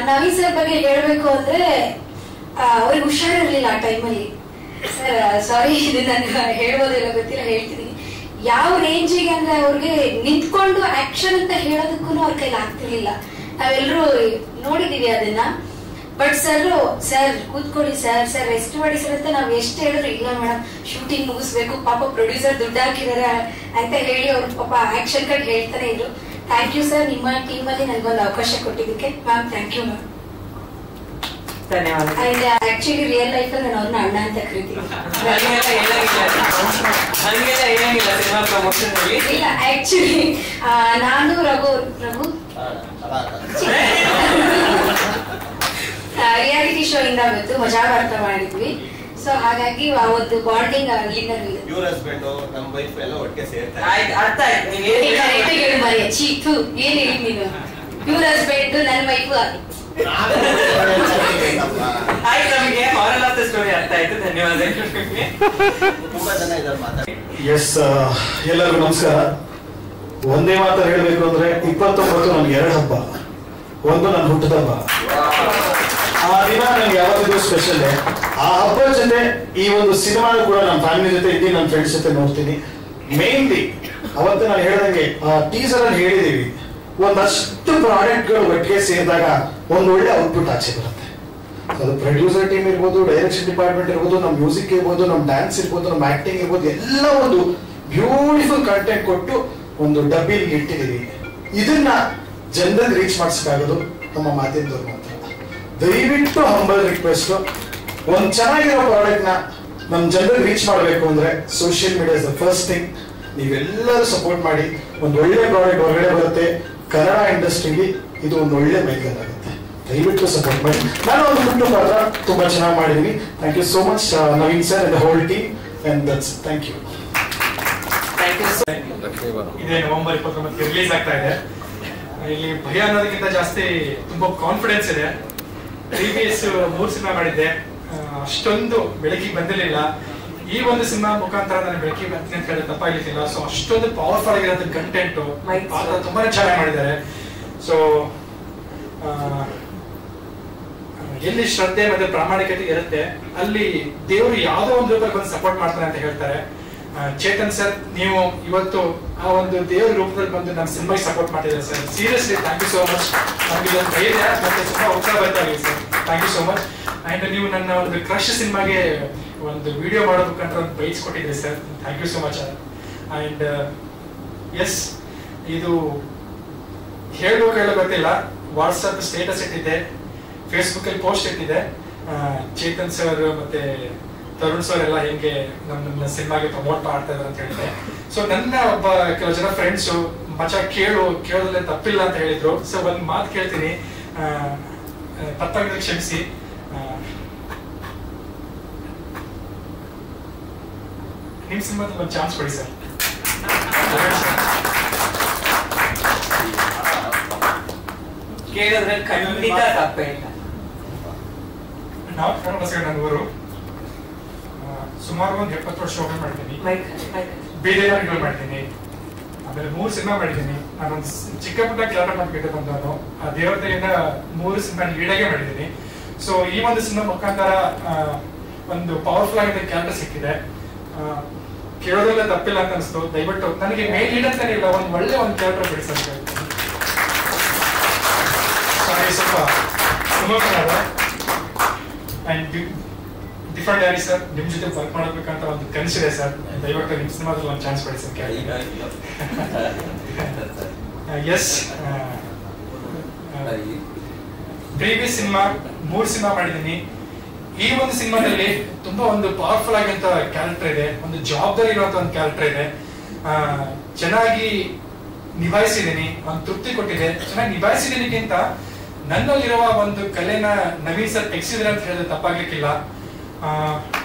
Naveen sir ಬಗ್ಗೆ ಹೇಳ್ಬೇಕು ಅಂದ್ರೆ ಅವ್ರಿಗೆ ಹುಷಾರಿರ್ಲಿಲ್ಲ ಆ ಟೈಮಲ್ಲಿ. ಸರ್ ಸಾರಿ, ಇದು ನನಗೆ ಹೇಳ್ಬೋದಿಲ್ಲ ಗೊತ್ತಿಲ್ಲ, ಹೇಳ್ತಿದ್ದೀನಿ. ಯಾವ ರೇಂಜಿಗೆ ಅಂದ್ರೆ ಅವ್ರಿಗೆ ನಿಂತ್ಕೊಂಡು ಆಕ್ಷನ್ ಅಂತ ಹೇಳೋದಕ್ಕೂ ಅವ್ರ ಕೈಲಿ ಆಗ್ತಿರ್ಲಿಲ್ಲ. ನಾವೆಲ್ಲರೂ ನೋಡಿದೀವಿ ಅದನ್ನ. ಬಟ್ ಸರ್ ಕೂತ್ಕೊಳ್ಳಿ ಸರ್ ರೆಸ್ಟ್ ಮಾಡಿ ಸರ್ ಅಂತ ನಾವ್ ಎಷ್ಟು ಹೇಳಿದ್ರು ಇಲ್ಲ ಮೇಡಮ್ ಶೂಟಿಂಗ್ ಮುಗಿಸ್ಬೇಕು, ಪಾಪ ಪ್ರೊಡ್ಯೂಸರ್ ದುಡ್ಡು ಹಾಕಿದಾರೆ ಅಂತ ಹೇಳಿ ಅವ್ರು ಪಾಪ ಆಕ್ಷನ್ ಕಟ್ ಹೇಳ್ತಾನೆ ಇದ್ರು. ಥ್ಯಾಂಕ್ ಯು ಸರ್, ನಿಮ್ಮ ಟೀಮ್ ಅಲ್ಲಿ ನನ್ಗೊಂದು ಅವಕಾಶ ಕೊಟ್ಟಿದ್ದಕ್ಕೆ ಮ್ಯಾಮ್ ಥ್ಯಾಂಕ್ ಯು ಮ್ಯಾಮ್. ಧನ್ಯವಾದ. ಅಂಡ್ ಆಕ್ಚುಲಿ ರಿಯಲ್ ಲೈಫ್ ಅಲ್ಲಿ ನಾನು ಅವ್ರನ್ನ ಅಣ್ಣ ಅಂತ ಕರಿತೀನಿ. ಇಲ್ಲ ಆಕ್ಚುಲಿ ನಾನು ರಘು ರಿಯಾಲಿಟಿ ಶೋ ಇಂದ ಬಂದು ಮಜಾ ಬರ್ತಾ ಮಾಡಿದ್ವಿ. ಸೊ ಹಾಗಾಗಿ ಆ ಒಂದು ಬಾಂಡಿಂಗ್ ಅಲ್ಲಿಂದ ಇವ್ರ ಹಸ್ಬೆಂಡ್ ನಮ್ಮ ವೈಫ್ ಎಲ್ಲ ಒಟ್ಟಿಗೆ ಸೇರ್ತಾರೆ. ಅರ್ಥ ಆಯ್ತು. ಚೀತು ಏನ್ ಹೇಳಿ ನೀನು, ಇವ್ರ ಹಸ್ಬೆಂಡ್ ನನ್ನ ವೈಫ್ ಆಯ್ತು, ನಮಗೆ ಮಾರಲ್ ಆಫ್ ದ ಸ್ಟೋರಿ ಅರ್ಥ ಆಯ್ತು. ಧನ್ಯವಾದಗಳು. ತುಂಬಾ ಜನ ಇದ್ದಾರೆ ಮಾತಾಡಿ. ಎಸ್, ಎಲ್ಲರಿಗೂ ನಮಸ್ಕಾರ. ಒಂದೇ ಮಾತು ಹೇಳ್ಬೇಕು ಅಂದ್ರೆ 29 ನನ್ಗೆ 2 ಹಬ್ಬ. ಒಂದು ನನ್ನ ಹುಟ್ಟದ ಹಬ್ಬ, ಆ ದಿನ ನನ್ಗೆ ಯಾವತ್ತಿಗೂ ಸ್ಪೆಷಲ್. ಆ ಹಬ್ಬದ ಜೊತೆ ಈ ಒಂದು ಸಿನಿಮಾ ಕೂಡ ನಮ್ಮ ಫ್ಯಾಮಿಲಿ ಜೊತೆ ಇದ್ದೀನಿ, ನನ್ನ ಫ್ರೆಂಡ್ಸ್ ಜೊತೆ ನೋಡ್ತೀನಿ. ಮೇನ್ಲಿ ಅವತ್ತು ನಾನು ಹೇಳ್ದಂಗೆ ಟೀಸರ್ ಅಲ್ಲಿ ಹೇಳಿದೀವಿ, ಒಂದಷ್ಟು ಪ್ರಾಡಕ್ಟ್ಗಳು ಒಟ್ಟಿಗೆ ಸೇರಿದಾಗ ಒಂದು ಒಳ್ಳೆ ಔಟ್ಪುಟ್ ಆಚೆ ಬರುತ್ತೆ. ಅದು ಪ್ರೊಡ್ಯೂಸರ್ ಟೀಮ್ ಇರ್ಬೋದು, ಡೈರೆಕ್ಷನ್ ಡಿಪಾರ್ಟ್ಮೆಂಟ್ ಇರ್ಬೋದು, ನಮ್ಮ ಮ್ಯೂಸಿಕ್ ಇರ್ಬೋದು, ನಮ್ಮ ಡ್ಯಾನ್ಸ್ ಇರ್ಬೋದು, ನಮ್ಮ ಆಕ್ಟಿಂಗ್ ಇರ್ಬೋದು, ಎಲ್ಲ ಒಂದು ಬ್ಯೂಟಿಫುಲ್ ಕಂಟೆಂಟ್ ಕೊಟ್ಟು ಒಂದು ಡಬ್ಬಿಲಿ ಇಟ್ಟಿದ್ದೀವಿ. ಇದನ್ನ ಜನರಿಗೆ ರೀಚ್ ಮಾಡಿಸಕ್ಕಾಗೋದು ನಮ್ಮ ಮಾಧ್ಯಮದವ್ರು ಮಾತ್ರ. ದಯವಿಟ್ಟು ಹಂಬಲ್ ರಿಕ್ವೆಸ್ಟ್, ಒಂದು ಚೆನ್ನಾಗಿರೋ ಪ್ರಾಡಕ್ಟ್ ನ ನಮ್ಮ ಜನರಿಗೆ ರೀಚ್ ಮಾಡಬೇಕು ಅಂದ್ರೆ social media is the first thing. ನೀವೆಲ್ಲರೂ ಸಪೋರ್ಟ್ ಮಾಡಿ ಒಂದು ಒಳ್ಳೆ ಪ್ರಾಡಕ್ಟ್ ಹೊರಗಡೆ ಬರುತ್ತೆ. ಕನ್ನಡ ಇಂಡಸ್ಟ್ರಿಗೆ ಇದು ಒಂದು ಒಳ್ಳೆ ಮೈಕಲ್ ಆಗುತ್ತೆ. ದಯವಿಟ್ಟು ಸಪೋರ್ಟ್ ಮಾಡಿ. ನಾನು ಒಂದು ಪುಟ್ಟ ಪಾತ್ರ ತುಂಬಾ ಚೆನ್ನಾಗಿ ಮಾಡಿದೀನಿ. Thank you so much Naveen sir and the whole team and that's thank you. ಇದೇ ನವೆಂಬರ್ 29 ರಿಲೀಸ್ ಆಗ್ತಾ ಇದೆ. ಇಲ್ಲಿ ಭಯ ಅನ್ನೋದಕ್ಕಿಂತ ಜಾಸ್ತಿ ತುಂಬಾ ಕಾನ್ಫಿಡೆನ್ಸ್ ಇದೆ. ಪ್ರೀವಿಯಸ್ 3 ಸಿನಿಮಾ ಮಾಡಿದ್ದೆ, ಅಷ್ಟೊಂದು ಬೆಳಕಿಗೆ ಬಂದಿರಲಿಲ್ಲ. ಈ ಒಂದು ಸಿನಿಮಾ ಮುಖಾಂತರ ನಾನು ಬೆಳಕಿಗೆ ಬರ್ತೀನಿ ಅಂತ ಹೇಳಿದ್ರೆ ತಪ್ಪಾಗಿರ್ಲಿಲ್ಲ. ಸೊ ಅಷ್ಟೊಂದು ಪವರ್ಫುಲ್ ಆಗಿರೋ ಕಂಟೆಂಟ್ ಪಾತ್ರ ತುಂಬಾನೇ ಚೆನ್ನಾಗಿ ಮಾಡಿದ್ದಾರೆ. ಸೊ ಎಲ್ಲಿ ಶ್ರದ್ಧೆ ಮತ್ತೆ ಪ್ರಾಮಾಣಿಕತೆ ಇರುತ್ತೆ ಅಲ್ಲಿ ದೇವರು ಯಾವುದೋ ಒಂದು ರೂಪದಲ್ಲಿ ಬಂದು ಸಪೋರ್ಟ್ ಮಾಡ್ತಾರೆ ಅಂತ ಹೇಳ್ತಾರೆ. ಚೇತನ್ ಸರ್, ನೀವು ಇವತ್ತು ಆ ಒಂದು ದೇವರ ರೂಪದಲ್ಲಿ ಬಂದು ನಮ್ಮ ಸಿನಿಮಾಗೆ ಸಪೋರ್ಟ್ ಮಾಡಿದ್ದಾರೆ sir. Seriously thank you so much. ನಮಗೆ ಇದೊಂದು ಧೈರ್ಯ ಮತ್ತೆ ತುಂಬಾ ಉತ್ಸಾಹ ಬರ್ತಾ ಇದೆ sir. Thank you so much. And ನೀವು ನನ್ನ ಒಂದು ಕ್ರಶ್ ಸಿನಿಮಾಗೆ ಒಂದು ವಿಡಿಯೋ ಮಾಡೋ ಮುಖಾಂತರ ಒಂದು ಪ್ರೈಸ್ ಕೊಟ್ಟಿದ್ರಿ sir. Thank you so much. And yes, ಇದು ಹೇಳೋ ಗೊತ್ತಿಲ್ಲ. ವಾಟ್ಸಪ್ ಸ್ಟೇಟಸ್ ಇಟ್ಟಿದ್ದೆ, ಫೇಸ್ಬುಕ್ ಅಲ್ಲಿ ಪೋಸ್ಟ್ ಇಟ್ಟಿದೆ. ಚೇತನ್ ಸರ್ ಮತ್ತೆ ತರುಣ್ ಸರ್ ಎಲ್ಲ ಹೆಂಗೆ ನಮ್ಮ ಸಿನಿಮಾಗೆ ಪ್ರಮೋಟ್ ಮಾಡ್ತಾ ಇದಾರೆ ಅಂತ ಹೇಳಿದೆ. ಸೊ ನನ್ನ ಒಬ್ಬ ಕೆಲವು ಜನ ಫ್ರೆಂಡ್ಸ್ ಮಚ ಕೇಳೋದ್ರಲ್ಲಿ ತಪ್ಪಿಲ್ಲ ಅಂತ ಹೇಳಿದ್ರು. ಸೊ ಒಂದ್ ಮಾತು ಕೇಳ್ತೀನಿ, ತಪ್ಪಾಗಿದ್ರೆ ಕ್ಷಮಿಸಿ. ನಿಮ್ ಸಿನಿಮಾದಲ್ಲಿ ಒಂದು ಚಾನ್ಸ್ ಕೊಡಿ ಸರ್. ಕೇಳಿದ್ರೆ ಖಂಡಿತ ತಪ್ಪೇ ಇಲ್ಲ. ನಾವು ಕನ್ನಡ ನನ್ನ ಊರು. ಸುಮಾರು ಒಂದು 70 ವರ್ಷ ಹೋಗಿ ಮಾಡ್ತೀನಿ, ಬೇರೆಯವ್ರಿಗೆ ಮಾಡ್ತೀನಿ. ಆಮೇಲೆ 3 ಸಿನಿಮಾ ಮಾಡಿದ್ದೀನಿ. ನಾನೊಂದು ಚಿಕ್ಕ ಪುಟ್ಟ ಕ್ಲಾಟ ಮಾಡ್ಬಿಟ್ಟು ಬಂದವನು. ಆ ದೇವತೆಯಿಂದ 3 ಸಿನಿಮಾ ಲೀಡಾಗೆ ಮಾಡಿದ್ದೀನಿ. ಸೊ ಈ ಒಂದು ಸಿನಿಮಾ ಮುಖಾಂತರ ಒಂದು ಪವರ್ಫುಲ್ ಆಗಿದ್ದ ಕ್ಯಾರೆಕ್ಟರ್ ಸಿಕ್ಕಿದೆ. ಕೇಳೋದ್ರೆಲ್ಲ ತಪ್ಪಿಲ್ಲ ಅಂತ ಅನಿಸ್ತು. ದಯವಿಟ್ಟು ನನಗೆ ಮೇಲ್ ಲೀಡ್ ಅಂತಾನೆ ಇಲ್ಲ, ಒಂದು ಒಳ್ಳೆ ಒಂದು ಕ್ಯಾರೆಕ್ಟರ್ ಬಿಡಿಸಂತ ಸ್ವಲ್ಪ ಅಂಡ್ ಡಿಫರೆಂಟ್ ಯಾರಿ ಸರ್, ನಿಮ್ ಜೊತೆ ವರ್ಕ್ ಮಾಡಬೇಕಂತ ಒಂದು ಕನಸಿದೆ ಸರ್. ದಯವಿಟ್ಟು ನಿಮ್ ಸಿನಿಮಾದಲ್ಲಿ ಒಂದು ಚಾನ್ಸ್ ಕೊಡಿ sir. Yes, previous cinema 3 cinema ಮಾಡಿದ್ದೀನಿ. ಈ ಒಂದು ಸಿನಿಮಾದಲ್ಲಿ ತುಂಬಾ ಒಂದು ಪವರ್ಫುಲ್ ಆಗಿರುವಂತ ಕ್ಯಾರೆಕ್ಟರ್ ಇದೆ, ಒಂದು ಜವಾಬ್ದಾರಿ ಇರುವಂತ ಒಂದು ಕ್ಯಾರೆಕ್ಟರ್ ಇದೆ. ಚೆನ್ನಾಗಿ ನಿಭಾಯಿಸಿದ್ದೀನಿ, ಒಂದು ತೃಪ್ತಿ ಕೊಟ್ಟಿದೆ. ಚೆನ್ನಾಗಿ ನಿಭಾಯಿಸಿದೀನಿಗಿಂತ ನನ್ನಲ್ಲಿರುವ ಒಂದು ಕಲೆನ ನವೀನ್ ಸರ್ ತೆಗೆಸಿದ್ರೆ ಅಂತ ಹೇಳಿದ್ರೆ ತಪ್ಪಾಗ್ಲಿಕ್ಕಿಲ್ಲ.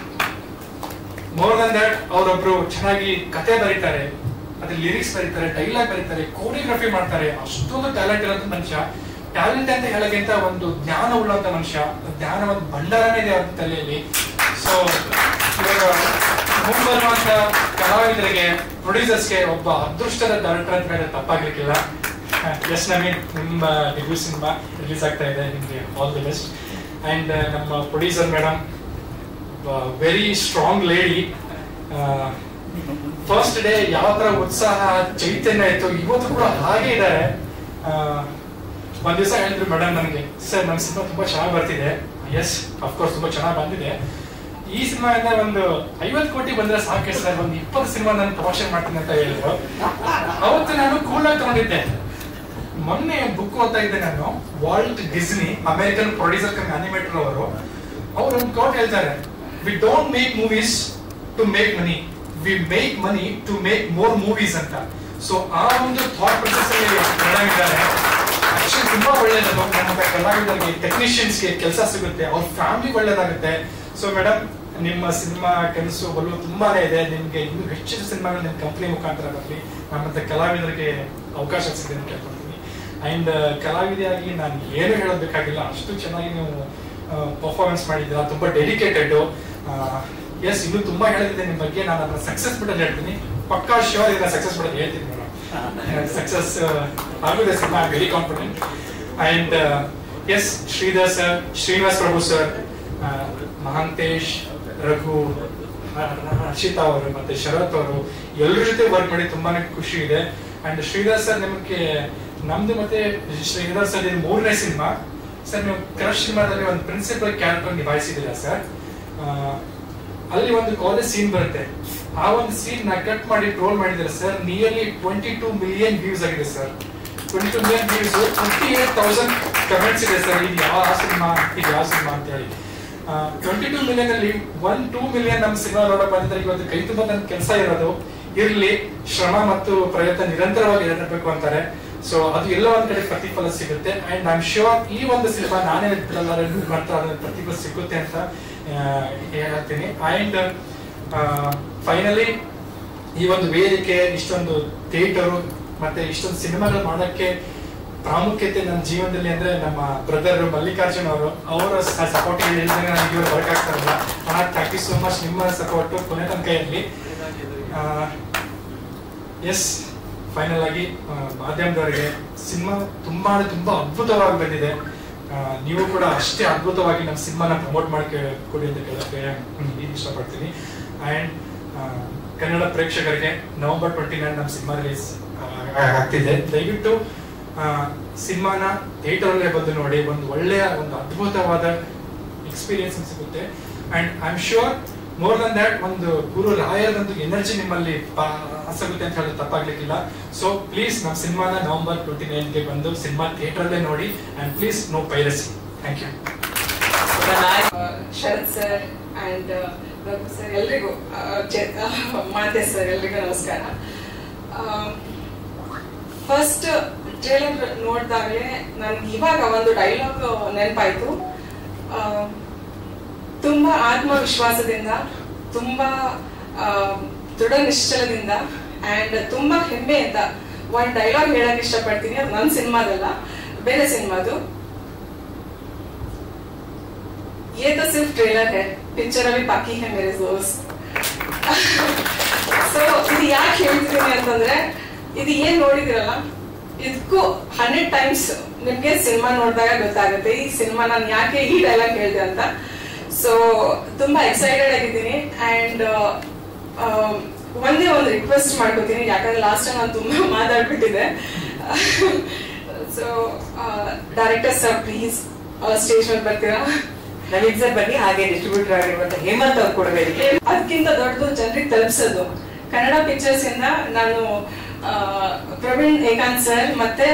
ಮೋರ್ ದನ್ ದಟ್, ಅವರೊಬ್ರು ಚೆನ್ನಾಗಿ ಕತೆ ಬರೀತಾರೆ, ಅದ್ರ ಲಿರಿಕ್ಸ್ ಬರೀತಾರೆ, ಡೈಲಾಗ್ ಬರೀತಾರೆ, ಕೋರಿಯೋಗ್ರಫಿ ಮಾಡ್ತಾರೆ. ಅಷ್ಟೊಂದು ಟ್ಯಾಲೆಂಟ್ ಇರೋಂಥ ಮನುಷ್ಯ. ಟ್ಯಾಲೆಂಟ್ ಅಂತ ಹೇಳೋಕ್ಕಿಂತ ಒಂದು ಜ್ಞಾನ ಉಳ್ಳಂತ ಮನುಷ್ಯ. ಜ್ಞಾನ ಒಂದು ಭಂಡಾರನೇ ಇದೆ ಅವ್ರ ತಲೆಯಲ್ಲಿ. ಸೊ ಇವಾಗ ಮುಂಬರುವಂತ ಕಲಾವಿದರಿಗೆ, ಪ್ರೊಡ್ಯೂಸರ್ಸ್ಗೆ ಒಬ್ಬ ಅದೃಷ್ಟದ ಡೈರೆಕ್ಟರ್ ಅಂತ ಹೇಳಿದ್ರೆ ತಪ್ಪಾಗ್ಲಿಕ್ಕಿಲ್ಲ. ಎಸ್ ನವೀನ್, ನಿಮ್ಮ ಡೆಬ್ಯೂ ಸಿನಿಮಾ ರಿಲೀಸ್ ಆಗ್ತಾ ಇದೆ, ನಿಮಗೆ ಆಲ್ ದಿ ಬೆಸ್ಟ್. ಅಂಡ್ ನಮ್ಮ producer madam, very strong lady. First day ಯಾವ ತರ ಉತ್ಸಾಹ ಚೈತನ್ಯ ಇತ್ತು, ಇವತ್ತು ಕೂಡ ಹಾಗೆ ಇದ್ದಾರೆ. ಒಂದ್ ದಿವಸ ಹೇಳಿದ್ರು ಮೇಡಮ್ ನನಗೆ, ಸರ್ ನಮ್ಮ ಸಿನಿಮಾ ತುಂಬಾ ಚೆನ್ನಾಗಿ ಬರ್ತಿದೆ. ಎಸ್, ಅಫ್ಕೋರ್ಸ್ ತುಂಬಾ ಚೆನ್ನಾಗಿ ಬಂದಿದೆ. ಈ ಸಿನಿಮಾದಿಂದ ಒಂದು 50 ಕೋಟಿ ಬಂದ್ರೆ ಸಾಕೆ ಸರ್, ಒಂದು 20 ಸಿನಿಮಾ ನಾನು ಪ್ರಮೋಷನ್ ಮಾಡ್ತೀನಿ ಅಂತ ಹೇಳಿದ್ರು. ಅವತ್ತು ನಾನು ಕೂಲ್ ಆಗಿ ತಗೊಂಡಿದ್ದೆ. ಮೊನ್ನೆ ಬುಕ್ ಓದ್ತಾ ಇದ್ದೆ ನಾನು. Walt Disney, American producer cum animator ಅವರು ಒಂದು ಕೋಟ್ ಹೇಳ್ತಾರೆ, we don't make movies to make money, we make money to make more movies ಅಂತ. ಸೊ ಆ ಒಂದು ಥಾಟ್ ಪ್ರೊಸೆಸ್ ಅಲ್ಲಿ ಮೇಡಮ್ ಇದ್ದಾರೆ. ಆಕ್ಚುಲಿ ತುಂಬಾ ಒಳ್ಳೇದು. ನಮ್ಮ ಕಲಾವಿದರಿಗೆ, ಟೆಕ್ನಿಷಿಯನ್ಸ್ಗೆ ಕೆಲಸ ಸಿಗುತ್ತೆ, ಅವ್ರ ಫ್ಯಾಮಿಲಿ ಒಳ್ಳೇದಾಗುತ್ತೆ. ಸೊ ಮೇಡಮ್, ನಿಮ್ಮ ಸಿನಿಮಾ ಕನಸು ಒಲವು ತುಂಬಾನೇ ಇದೆ. ನಿಮ್ಗೆ ಇನ್ನೂ ಹೆಚ್ಚಿನ ಸಿನಿಮಾಗಳು ನಿಮ್ಮ ಕಂಪನಿ ಮುಖಾಂತರ ಬರಲಿ, ನಮ್ಮಂತ ಕಲಾವಿದರಿಗೆ ಅವಕಾಶ ಸಿಗುತ್ತೆ ಅಂತ ಕೇಳ್ಕೊಳ್ತೀನಿ. ಅಂಡ್ ಕಲಾವಿದೆಯಾಗಿ ನಾನು ಏನು ಹೇಳೋದಕ್ಕಾಗಿಲ್ಲ, ಅಷ್ಟು ಚೆನ್ನಾಗಿ ನೀವು ಪರ್ಫಾರ್ಮೆನ್ಸ್ ಮಾಡಿದ್ದೀರಾ, ತುಂಬಾ ಡೆಡಿಕೇಟೆಡ್. ಎಸ್, ಇನ್ನೂ ತುಂಬಾ ಹೇಳಿದೆ ನಿಮ್ಮ ಬಗ್ಗೆ. ನಾನು ಅದನ್ನ ಸಕ್ಸಸ್ ಬಿಡೋದು ಹೇಳ್ತೀನಿ, ಪಕ್ಕಾ ಶ್ಯೂರ್ ಇದನ್ನ ಸಕ್ಸಸ್ ಬಿಡೋದು ಹೇಳ್ತೀನಿ ಮೇಡಮ್. ಸಕ್ಸಸ್ ಆಗಿದೆ cinema, I am very confident. And yes, Shridhar sir, Srinivas Prabhu sir, Mahantesh, Raghu, Harshita ಅವರು ಮತ್ತೆ ಶರತ್ ಅವರು ಎಲ್ಲರ ಜೊತೆ ವರ್ಕ್ ಮಾಡಿ ತುಂಬಾನೇ ಖುಷಿ ಇದೆ. ಅಂಡ್ ಶ್ರೀಧರ್ ಸರ್, ನಿಮಗೆ ನಮ್ದು ಮತ್ತೆ ಶ್ರೀಧರ್ ಸರ್ ಇದು 3ನೇ ಸಿನಿಮಾ ಸರ್. ನೀವು ಕ್ರಶ್ ಸಿನಿಮಾದಲ್ಲಿ ಒಂದು ಪ್ರಿನ್ಸಿಪಲ್ ಕ್ಯಾರೆಕ್ಟರ್ ನಿಭಾಯಿಸಿದಿಲ್ಲ ಸರ್. ಅಲ್ಲಿ ಒಂದು ಕಾಲೇಜ್ ಸೀನ್ ಬರುತ್ತೆ, ಆ ಒಂದು ಸೀನ್ ನ ಕಟ್ ಮಾಡಿ ಟ್ರೋಲ್ ಮಾಡಿದ್ದಾರೆ ಸರ್. ನಿಯರ್ಲಿ 22 ಮಿಲಿಯನ್ ವ್ಯೂಸ್ ಆಗಿದೆ ಸರ್. 22 ಮಿಲಿಯನ್ ವ್ಯೂಸ್, 58,000 ಕಮೆಂಟ್ಸ್ ಇದೆ ಸರ್. ಇದು ಯಾವ ಸಿನಿಮಾ ಅಂತ ಹೇಳಿ. 22 ಮಿಲಿಯನ್ ಅಲ್ಲಿ 1-2 ಮಿಲಿಯನ್ ನಮ್ಮ ಸಿನಿಮಾ ನೋಡಕ್ ಬಂದಿದ್ರೆ ಇವತ್ತು ಕೈ ತುಂಬ ನನ್ನ ಕೆಲಸ ಇರೋದು ಇರ್ಲಿ, ಶ್ರಮ ಮತ್ತು ಪ್ರಯತ್ನ ನಿರಂತರವಾಗಿ ಇರಬೇಕು ಅಂತಾರೆ. ಸೊ ಅದು ಎಲ್ಲ ಒಂದ್ ಕಡೆ ಪ್ರತಿಫಲ ಸಿಗುತ್ತೆ. ಅಂಡ್ ಐ ಆಮ್ ಶ್ಯೂರ್ ಈ ಒಂದು ಸಿನಿಮಾ ನಾನೇ ಮಾಡ್ತಾ ಅದನ್ನ ಪ್ರತಿಫಲ ಸಿಗುತ್ತೆ ಅಂತ ಹೇಳ್ತೀನಿ. ಅಂಡ್ ಫೈನಲಿ ಈ ಒಂದು ವೇದಿಕೆ, ಇಷ್ಟೊಂದು ಥಿಯೇಟರು ಮತ್ತೆ ಇಷ್ಟೊಂದು ಸಿನಿಮಾಗಳು ಮಾಡೋಕ್ಕೆ ಪ್ರಾಮುಖ್ಯತೆ ನನ್ನ ಜೀವನದಲ್ಲಿ ಅಂದ್ರೆ ನಮ್ಮ ಬ್ರದರ್ ಮಲ್ಲಿಕಾರ್ಜುನ್ ಅವರು, ಅವರ ಸಪೋರ್ಟ್ ಇಲ್ಲದೆ ನನಗೆ ಇವರು ವರ್ಕ್ ಆಗ್ತಾ ಇಲ್ಲ. Thank you so much. ನಿಮ್ಮ ಸಪೋರ್ಟ್ ಕೊನೆ ತನಕ ಇರಲಿ. ಎಸ್, ಫೈನಲ್ ಆಗಿ ಮಾಧ್ಯಮದವರಿಗೆ ಸಿನಿಮಾ ತುಂಬಾ ಅದ್ಭುತವಾಗಿ ಬಂದಿದೆ. ನೀವು ಕೂಡ ಅಷ್ಟೇ ಅದ್ಭುತವಾಗಿ ನಮ್ಮ ಸಿನಿಮಾನ ಪ್ರಮೋಟ್ ಕೊಡಿ ಅಂತ ಕೇಳಕ್ಕೆ ಇಷ್ಟಪಡ್ತೀನಿ. ಅಂಡ್ ಕನ್ನಡ ಪ್ರೇಕ್ಷಕರಿಗೆ November 29 ನಮ್ಮ ಸಿನಿಮಾ ರಿಲೀಸ್ ಆಗ್ತಿದೆ. ದಯವಿಟ್ಟು ಸಿನಿಮಾನ ಥಿಯೇಟರ್ ಅಲ್ಲೇ ಬಂದು ನೋಡಿ. ಒಂದು ಒಳ್ಳೆಯ ಒಂದು ಅದ್ಭುತವಾದ ಎಕ್ಸ್ಪೀರಿಯನ್ಸ್ ಸಿಗುತ್ತೆ. And I am sure more than that ಒಂದು ಗುರು ರಾಯರದಂತೂ ಎನರ್ಜಿ ನಿಮ್ಮಲ್ಲಿ ಆಗುತ್ತೆ ಅಂತ ಹೇಳೋದು ತಪ್ಪಾಗ್ಲಿಕ್ಕಿಲ್ಲ. ಸೊ ಪ್ಲೀಸ್ ನಮ್ಮ ಸಿನಿಮಾನ November 29ಗೆ ಬಂದು ಸಿನಿಮಾ ಥಿಯೇಟರ್ ಅಲ್ಲೇ ನೋಡಿ. And please no piracy. Thank you. Sharath sir and Raghu sir ಎಲ್ರಿಗೂ, ಮಾತೆ ಸರ್ ಎಲ್ರಿಗೂ ನಮಸ್ಕಾರ. ಫಸ್ಟ್ ಟ್ರೇಲರ್ ನೋಡಿದಾಗಲೇ ನನ್ಗೆ ಇವಾಗ ಒಂದು ಡೈಲಾಗ್ ನೆನಪಾಯ್ತು. ತುಂಬಾ ಆತ್ಮವಿಶ್ವಾಸದಿಂದ, ತುಂಬಾ ದೃಢ ನಿಶ್ಚಲದಿಂದ ಅಂಡ್ ತುಂಬಾ ಹೆಮ್ಮೆಯಿಂದ ಒಂದ್ ಡೈಲಾಗ್ ಹೇಳಕ್ ಇಷ್ಟಪಡ್ತೀನಿ. ಅದು ನನ್ನ ಸಿನಿಮಾದಲ್ಲ, ಬೇರೆ ಸಿನಿಮಾದು. ये तो सिर्फ ट्रेलर है, पिक्चर अभी बाकी है मेरे दोस्त. ಸೊ ಇದು ಯಾಕೆ ಹೇಳ್ತಿದ್ದೀನಿ ಅಂತಂದ್ರೆ, ಇದು ಏನ್ ನೋಡಿದಿರಲ್ಲ ಇದಕ್ಕೂ 100 times ನಿಮ್ಗೆ ಸಿನಿಮಾ ನೋಡಿದಾಗ ಗೊತ್ತಾಗುತ್ತೆ ಈ ಸಿನಿಮಾ ನಾನು ಯಾಕೆ ಈ ಡೈಲಾಗ್ ಹೇಳಿದೆ ಅಂತ. ಸೊ ತುಂಬಾ ಎಕ್ಸೈಟೆಡ್ ಆಗಿದ್ದೀನಿ. ಅಂಡ್ ಒಂದೇ ಒಂದು ರಿಕ್ವೆಸ್ಟ್ ಮಾಡ್ಕೋತೀನಿ, ಯಾಕಂದ್ರೆ ಲಾಸ್ಟ್ ಟೈಮ್ ನಾನು ತುಂಬಾ ಮಾತಾಡ್ಬಿಟ್ಟಿದೆ. So director sir please stage ಮೇಲೆ ಬರ್ತೀರಾ? ನವೀನ್ ಸರ್ ಬನ್ನಿ. ಹಾಗೆ ಡಿಸ್ಟ್ರಿಬ್ಯೂಟರ್ ಆಗಿರುವಂತ ಹೇಮಂತ್ ಅವ್ರು ಕೂಡ ವೇದಿಕೆ. ಅದಕ್ಕಿಂತ ದೊಡ್ಡದು ಜನರಿಗೆ ತಲುಪಿಸೋದು. ಕನ್ನಡ ಪಿಕ್ಚರ್ಸ್ ಇಂದ ನಾನು ಪ್ರವೀಣ್ ಏಕಾಂತ್ ಸರ್ ಮತ್ತೆ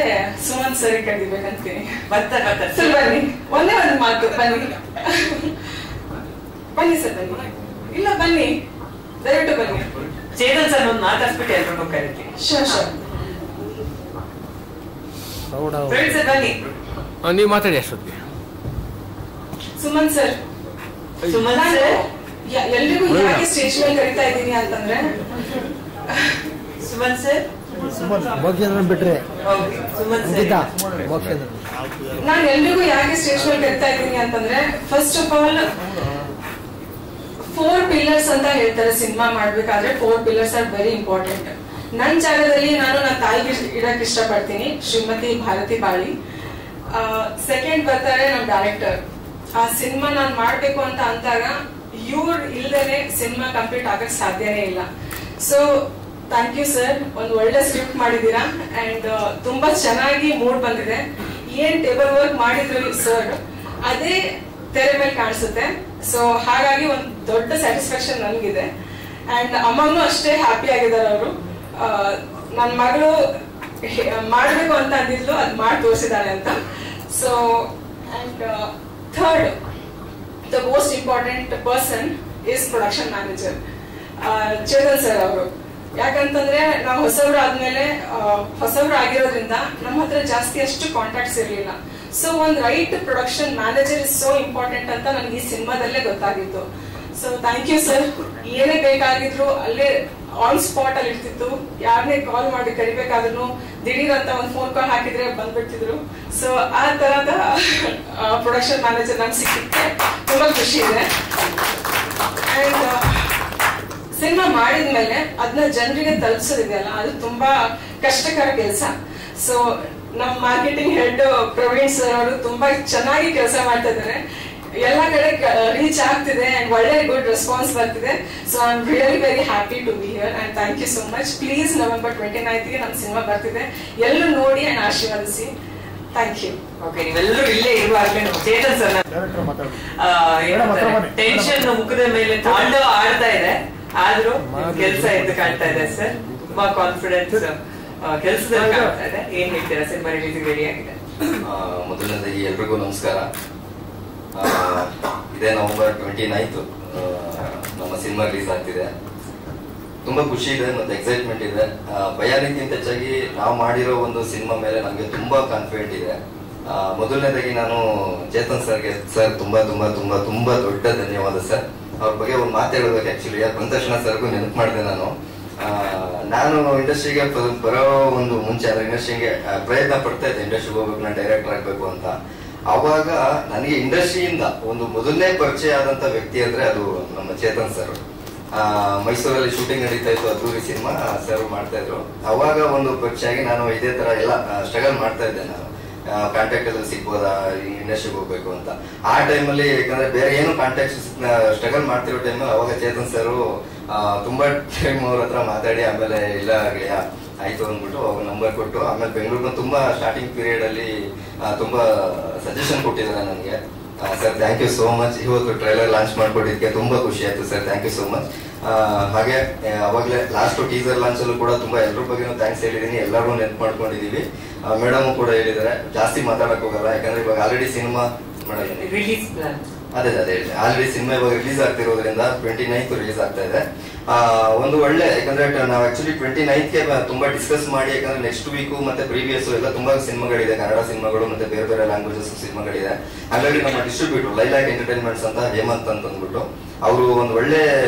ಸುಮಂತ್ ಸರ್ ಕರೀಬೇಕಂತೀನಿ. ಬರ್ತಾರೆ ಸರ್ ಬನ್ನಿ, ಒಂದೇ ಒಂದು ಮಾತು, ಬನ್ನಿ ಬನ್ನಿ ಸರ್, ಬನ್ನಿ. ಇಲ್ಲ ಬನ್ನಿ, ದಯವಿಟ್ಟು ಬನ್ನಿ. ಚೇತನ್ ಸರ್ ಒಂದು ಮಾತಾಡ್ಸ್ಬಿಟ್ಟು ಎಲ್ಲರೂ ಕರಿತೀನಿ. Sure sure. ಪ್ರವೀಣ್ ಸರ್ ಬನ್ನಿ. ನೀವು ಮಾತಾಡಿ ಅಷ್ಟೊತ್ತಿಗೆ. ಸುಮಂತ್ ಸರ್, ಸುಮಂತ್ ಸರ್ ಎಲ್ರಿಗೂ ಯಾಕೆ ಸ್ಟೇಜ್ ಮೇಲೆ ಕರಿತಾ ಇದ್ದೀನಿ ಅಂತಂದ್ರೆ, ಸುಮಂತ್ ಸರ್ ಬಿಟ್ರೆ ನಾನು ಎಲ್ರಿಗೂ ಯಾಕೆ ಸ್ಟೇಜ್ ಮೇಲೆ ಕರಿತಾ ಇದ್ದೀನಿ ಅಂತಂದ್ರೆ, ಫಸ್ಟ್ ಆಫ್ ಆಲ್ 4 pillars ಅಂತ ಹೇಳ್ತಾರೆ ಸಿನಿಮಾ ಮಾಡ್ಬೇಕಾದ್ರೆ. 4 pillars ಆರ್ ವೆರಿ ಇಂಪಾರ್ಟೆಂಟ್. ನನ್ನ ಜಾಗದಲ್ಲಿ ನಾನು ನನ್ನ ತಾಯಿಗೆ ಇಡಕ್ ಇಷ್ಟಪಡ್ತೀನಿ, ಶ್ರೀಮತಿ ಭಾರತಿ ಬಾಳಿ. ಸೆಕೆಂಡ್ ಬರ್ತಾರೆ ನಮ್ಮ ಡೈರೆಕ್ಟರ್. ಆ ಸಿನಿಮಾ ನಾನು ಮಾಡ್ಬೇಕು ಅಂತ ಅಂದಾಗ ಇವ್ರು ಇಲ್ದೇನೆ ಸಿನಿಮಾ ಕಂಪ್ಲೀಟ್ ಆಗಕ್ ಸಾಧ್ಯನೇ ಇಲ್ಲ. ಸೊ ಥ್ಯಾಂಕ್ ಯು ಸರ್, ಒಂದು ಒಳ್ಳೆ ಸ್ಕ್ರಿಪ್ಟ್ ಮಾಡಿದೀರಾ ಅಂಡ್ ತುಂಬಾ ಚೆನ್ನಾಗಿ ಮೂಡ್ ಬಂದಿದೆ. ಏನ್ ಟೇಬಲ್ ವರ್ಕ್ ಮಾಡಿದ್ರು ಸರ್ ಅದೇ ತೆರೆ ಮೇಲೆ ಕಾಣಿಸುತ್ತೆ. ಸೊ ಹಾಗಾಗಿ ಒಂದು ದೊಡ್ಡ ಸ್ಯಾಟಿಸ್ಫ್ಯಾಕ್ಷನ್ ನನ್ಗಿದೆ. ಅಂಡ್ ಅಮ್ಮನೂ ಅಷ್ಟೇ ಹ್ಯಾಪಿ ಆಗಿದ್ದಾರೆ. ಅವರು ನನ್ನ ಮಗಳು ಮಾಡ್ಬೇಕು ಅಂತ ಅಂದಿದ್ಲು, ಅದ್ ಮಾಡಿ ತೋರಿಸಿದಾಳೆ ಅಂತ. So and third, the most important person is production manager Chetan sir ಅವರು. ಯಾಕಂತಂದ್ರೆ ನಾವು ಹೊಸಬ್ರು ಆದ್ಮೇಲೆ ಹೊಸಬ್ರು ಆಗಿರೋದ್ರಿಂದ ನಮ್ಮ ಹತ್ರ ಜಾಸ್ತಿ ಅಷ್ಟು ಕಾಂಟ್ಯಾಕ್ಟ್ಸ್ ಇರ್ಲಿಲ್ಲ. ಸೊ ಒಂದ್ right production manager is so important ಅಂತ ನನಗೆ ಈ ಸಿನಿಮಾದಲ್ಲೇ ಗೊತ್ತಾಗಿತ್ತು. So thank you sir. ಏನೇ ಬೇಕಾಗಿದ್ರು ಅಲ್ಲೇ ಆನ್ ಸ್ಪಾಟ್ ಅಲ್ಲಿ ಇರ್ತಿತ್ತು. ಯಾರನ್ನೇ ಕಾಲ್ ಮಾಡಿ ಕರಿಬೇಕಾದ್ರೂ ದಿಢೀರ್ ಅಂತ ಒಂದು ಫೋನ್ ಕಾಲ್ ಹಾಕಿದ್ರೆ ಬಂದ್ಬಿಡ್ತಿದ್ರು. ಸೊ ಆ ತರದ ಪ್ರೊಡಕ್ಷನ್ ಮ್ಯಾನೇಜರ್ ನಮ್ಗೆ ಸಿಕ್ಕಿಕ್ಕೆ ತುಂಬಾ ಖುಷಿ ಇದೆ. ಅಂಡ್ ಸಿನಿಮಾ ಮಾಡಿದ್ಮೇಲೆ ಅದನ್ನ ಜನರಿಗೆ ತಲುಪಿಸೋದಿದೆಯಲ್ಲ, ಅದು ತುಂಬಾ ಕಷ್ಟಕರ ಕೆಲಸ. ಸೊ ನಮ್ಮ ಮಾರ್ಕೆಟಿಂಗ್ ಹೆಡ್ ಪ್ರವೀಣ್ ಸರ್ ಅವರು ತುಂಬಾ ಚೆನ್ನಾಗಿ ಕೆಲಸ ಮಾಡ್ತಾ ಇದ್ದಾರೆ. ಎಲ್ಲ ಕಡೆ ರೀಚ್ ಆಗ್ತಿದೆ ಅಂಡ್ ಒಳ್ಳೆ ಗುಡ್ ರೆಸ್ಪಾನ್ಸ್ ಬರ್ತಿದೆ. So I am really very happy to be here and thank you so much. Please November 29ಗೆ ನಮ್ಮ ಸಿನಿಮಾ ಬರ್ತಿದೆ, ಎಲ್ಲರೂ ನೋಡಿ ಅಂಡ್ ಆಶೀರ್ವಾದಿಸಿ. Thank you. ಓಕೆ, ನೀವೆಲ್ಲರೂ ಇಲ್ಲೇ ಇರುವಾಗಲೇ ಚೇತನ್ ಸರ್ ಟೆನ್ಷನ್ ಮುಖದ ಮೇಲೆ ತಾಂಡವ ಆಡ್ತಾ ಇದೆ, ಆದ್ರೂ ಕೆಲಸ ಎದ್ದು ಕಾಣ್ತಾ ಇದೆ ಸರ್. ತುಂಬಾ ಕಾನ್ಫಿಡೆನ್ಸ್ ಕೆಲಸದಲ್ಲಿ ಕಾಣ್ತಾ ಇದೆ. ಏನ್ ಹೇಳ್ತೀರಾ? ಸಿನಿಮಾ ರಿಲೀಸ್ ರೆಡಿ ಆಗಿದೆ. ಮೊದಲನೇದಾಗಿ ಎಲ್ರಿಗೂ ನಮಸ್ಕಾರ. ಇದೇ ನವೆಂಬರ್ 29 ನಮ್ಮ ಸಿನಿಮಾ ರಿಲೀಸ್ ಆಗ್ತಿದೆ. ತುಂಬಾ ಖುಷಿ ಇದೆ ಮತ್ತೆ ಎಕ್ಸೈಟ್ಮೆಂಟ್ ಇದೆ. ಭಯಾನಿಕ್ಕಿಂತ ಹೆಚ್ಚಾಗಿ ನಾವು ಮಾಡಿರೋ ಒಂದು ಸಿನಿಮಾ ಮೇಲೆ ನಮಗೆ ತುಂಬಾ ಕಾನ್ಫಿಡೆಂಟ್ ಇದೆ. ಮೊದಲನೇದಾಗಿ ನಾನು ಚೇತನ್ ಸರ್ಗೆ ಸರ್ ತುಂಬಾ ತುಂಬಾ ತುಂಬಾ ತುಂಬಾ ದೊಡ್ಡ ಧನ್ಯವಾದ ಸರ್. ಅವ್ರ ಬಗ್ಗೆ ಒಂದು ಮಾತು ಹೇಳ್ಬೇಕು. ಆಕ್ಚುಲಿ ಬಂದ ತಕ್ಷಣ ಸರ್ಗೂ ನೆನಪು ಮಾಡಿದೆ. ನಾನು ಇಂಡಸ್ಟ್ರಿಗೆ ಬರೋ ಒಂದು ಮುಂಚೆ ಅಂದ್ರೆ ಇಂಡಸ್ಟ್ರಿಗೆ ಪ್ರಯತ್ನ ಪಡ್ತಾ ಇದ್ದೆ, ಇಂಡಸ್ಟ್ರಿಗೆ ಹೋಗ್ಬೇಕು, ನಾನು ಡೈರೆಕ್ಟರ್ ಆಗ್ಬೇಕು ಅಂತ. ಅವಾಗ ನನಗೆ ಇಂಡಸ್ಟ್ರಿಯಿಂದ ಒಂದು ಮೊದಲನೇ ಪರಿಚಯ ಆದಂತ ವ್ಯಕ್ತಿ ಅಂದ್ರೆ ಅದು ನಮ್ಮ ಚೇತನ್ ಸರ್. ಮೈಸೂರಲ್ಲಿ ಶೂಟಿಂಗ್ ನಡೀತಾ ಇತ್ತು, ಅದ್ದೂರಿ ಸಿನಿಮಾ ಸರ್ ಮಾಡ್ತಾ ಇದ್ರು. ಅವಾಗ ಒಂದು ಪರಿಚಯ ಆಗಿ ನಾನು ಇದೇ ತರ ಎಲ್ಲ ಸ್ಟ್ರಗಲ್ ಮಾಡ್ತಾ ಇದ್ದೆ. ನಾನು ಕಾಂಟ್ಯಾಕ್ಟ್ ಅಲ್ಲಿ ಸಿಗ್ಬೋದಾ, ಇಂಡಸ್ಟ್ರಿಗೆ ಹೋಗ್ಬೇಕು ಅಂತ. ಆ ಟೈಮಲ್ಲಿ ಯಾಕಂದ್ರೆ ಬೇರೆ ಏನು ಕಾಂಟ್ಯಾಕ್ಟ್ ಸ್ಟ್ರಗಲ್ ಮಾಡ್ತಿರೋ ಟೈಮಲ್ಲಿ ಅವಾಗ ಚೇತನ್ ಸರ್ ತುಂಬಾ ಟೈಮ್ ಅವ್ರ ಹತ್ರ ಮಾತಾಡಿ ಆಮೇಲೆ ಇಲ್ಲ ಆಯ್ತು ಅಂದ್ಬಿಟ್ಟು ಅವ್ರ ನಂಬರ್ ಕೊಟ್ಟು ಆಮೇಲೆ ಬೆಂಗಳೂರಿನ ತುಂಬಾ ಸ್ಟಾರ್ಟಿಂಗ್ ಪೀರಿಯಡ್ ಅಲ್ಲಿ ತುಂಬಾ ಸಜೆಷನ್ ಕೊಟ್ಟಿದ್ದಾರೆ ನನಗೆ. Sir thank you so much. ಇವತ್ತು ಟ್ರೈಲರ್ ಲಾಂಚ್ ಮಾಡ್ಕೊಟ್ಟಿದ್ದಕ್ಕೆ ತುಂಬಾ ಖುಷಿ ಆಯ್ತು sir, thank you so much. ಹಾಗೆ ಅವಾಗಲೇ ಲಾಸ್ಟ್ ಟೀಸರ್ ಲಾಂಚ್ ಅಲ್ಲೂ ಕೂಡ ತುಂಬಾ ಎಲ್ಲರ ಬಗ್ಗೆನೂ ಥ್ಯಾಂಕ್ಸ್ ಹೇಳಿದೀನಿ, ಎಲ್ಲರೂ ನೆನ್ಪು ಮಾಡ್ಕೊಂಡಿದೀವಿ. ಮೇಡಮ್ ಕೂಡ ಹೇಳಿದ್ದಾರೆ, ಜಾಸ್ತಿ ಮಾತಾಡಕ್ ಹೋಗಲ್ಲ ಯಾಕಂದ್ರೆ ಇವಾಗ ಆಲ್ರೆಡಿ ಸಿನಿಮಾ ರಿಲೀಸ್ ಪ್ಲಾನ್ ಅದೇ ಹೇಳಿ, ಆಲ್ರೆಡಿ ಸಿನಿಮಾ ಇವಾಗ ರಿಲೀಸ್ ಆಗ್ತಿರೋದ್ರಿಂದ 29 ರಿಲೀಸ್ ಆಗ್ತಾ ಇದೆ. ಒಂದು ಒಳ್ಳೆ, ಯಾಕಂದ್ರೆ ನಾವು ಆಕ್ಚುಲಿ 29ಗೆ ತುಂಬಾ ಡಿಸ್ಕಸ್ ಮಾಡಿ, ಯಾಕಂದ್ರೆ ನೆಕ್ಸ್ಟ್ ವೀಕ್ ಮತ್ತೆ ಪ್ರೀವಿಯಸ್ ಎಲ್ಲ ತುಂಬಾ ಸಿನಿಮಾಗಳಿದೆ, ಕನ್ನಡ ಸಿನಿಮಾಗಳು ಮತ್ತೆ ಬೇರೆ ಬೇರೆ ಲ್ಯಾಂಗ್ವೇಜಸ್ ಸಿನಿಮಾಗಳಿದೆ. ಹಾಗಾಗಿ ನಮ್ಮ ಡಿಸ್ಟ್ರಿಬ್ಯೂಟರ್ ಲೈಲಾಕ್ ಎಂಟರ್ಟೈನ್ಮೆಂಟ್ಸ್ ಅಂತ ಹೇಮಂತ್ ಅಂತ ಅಂದ್ಬಿಟ್ಟು ಅವರು ಒಂದು ಒಳ್ಳೆ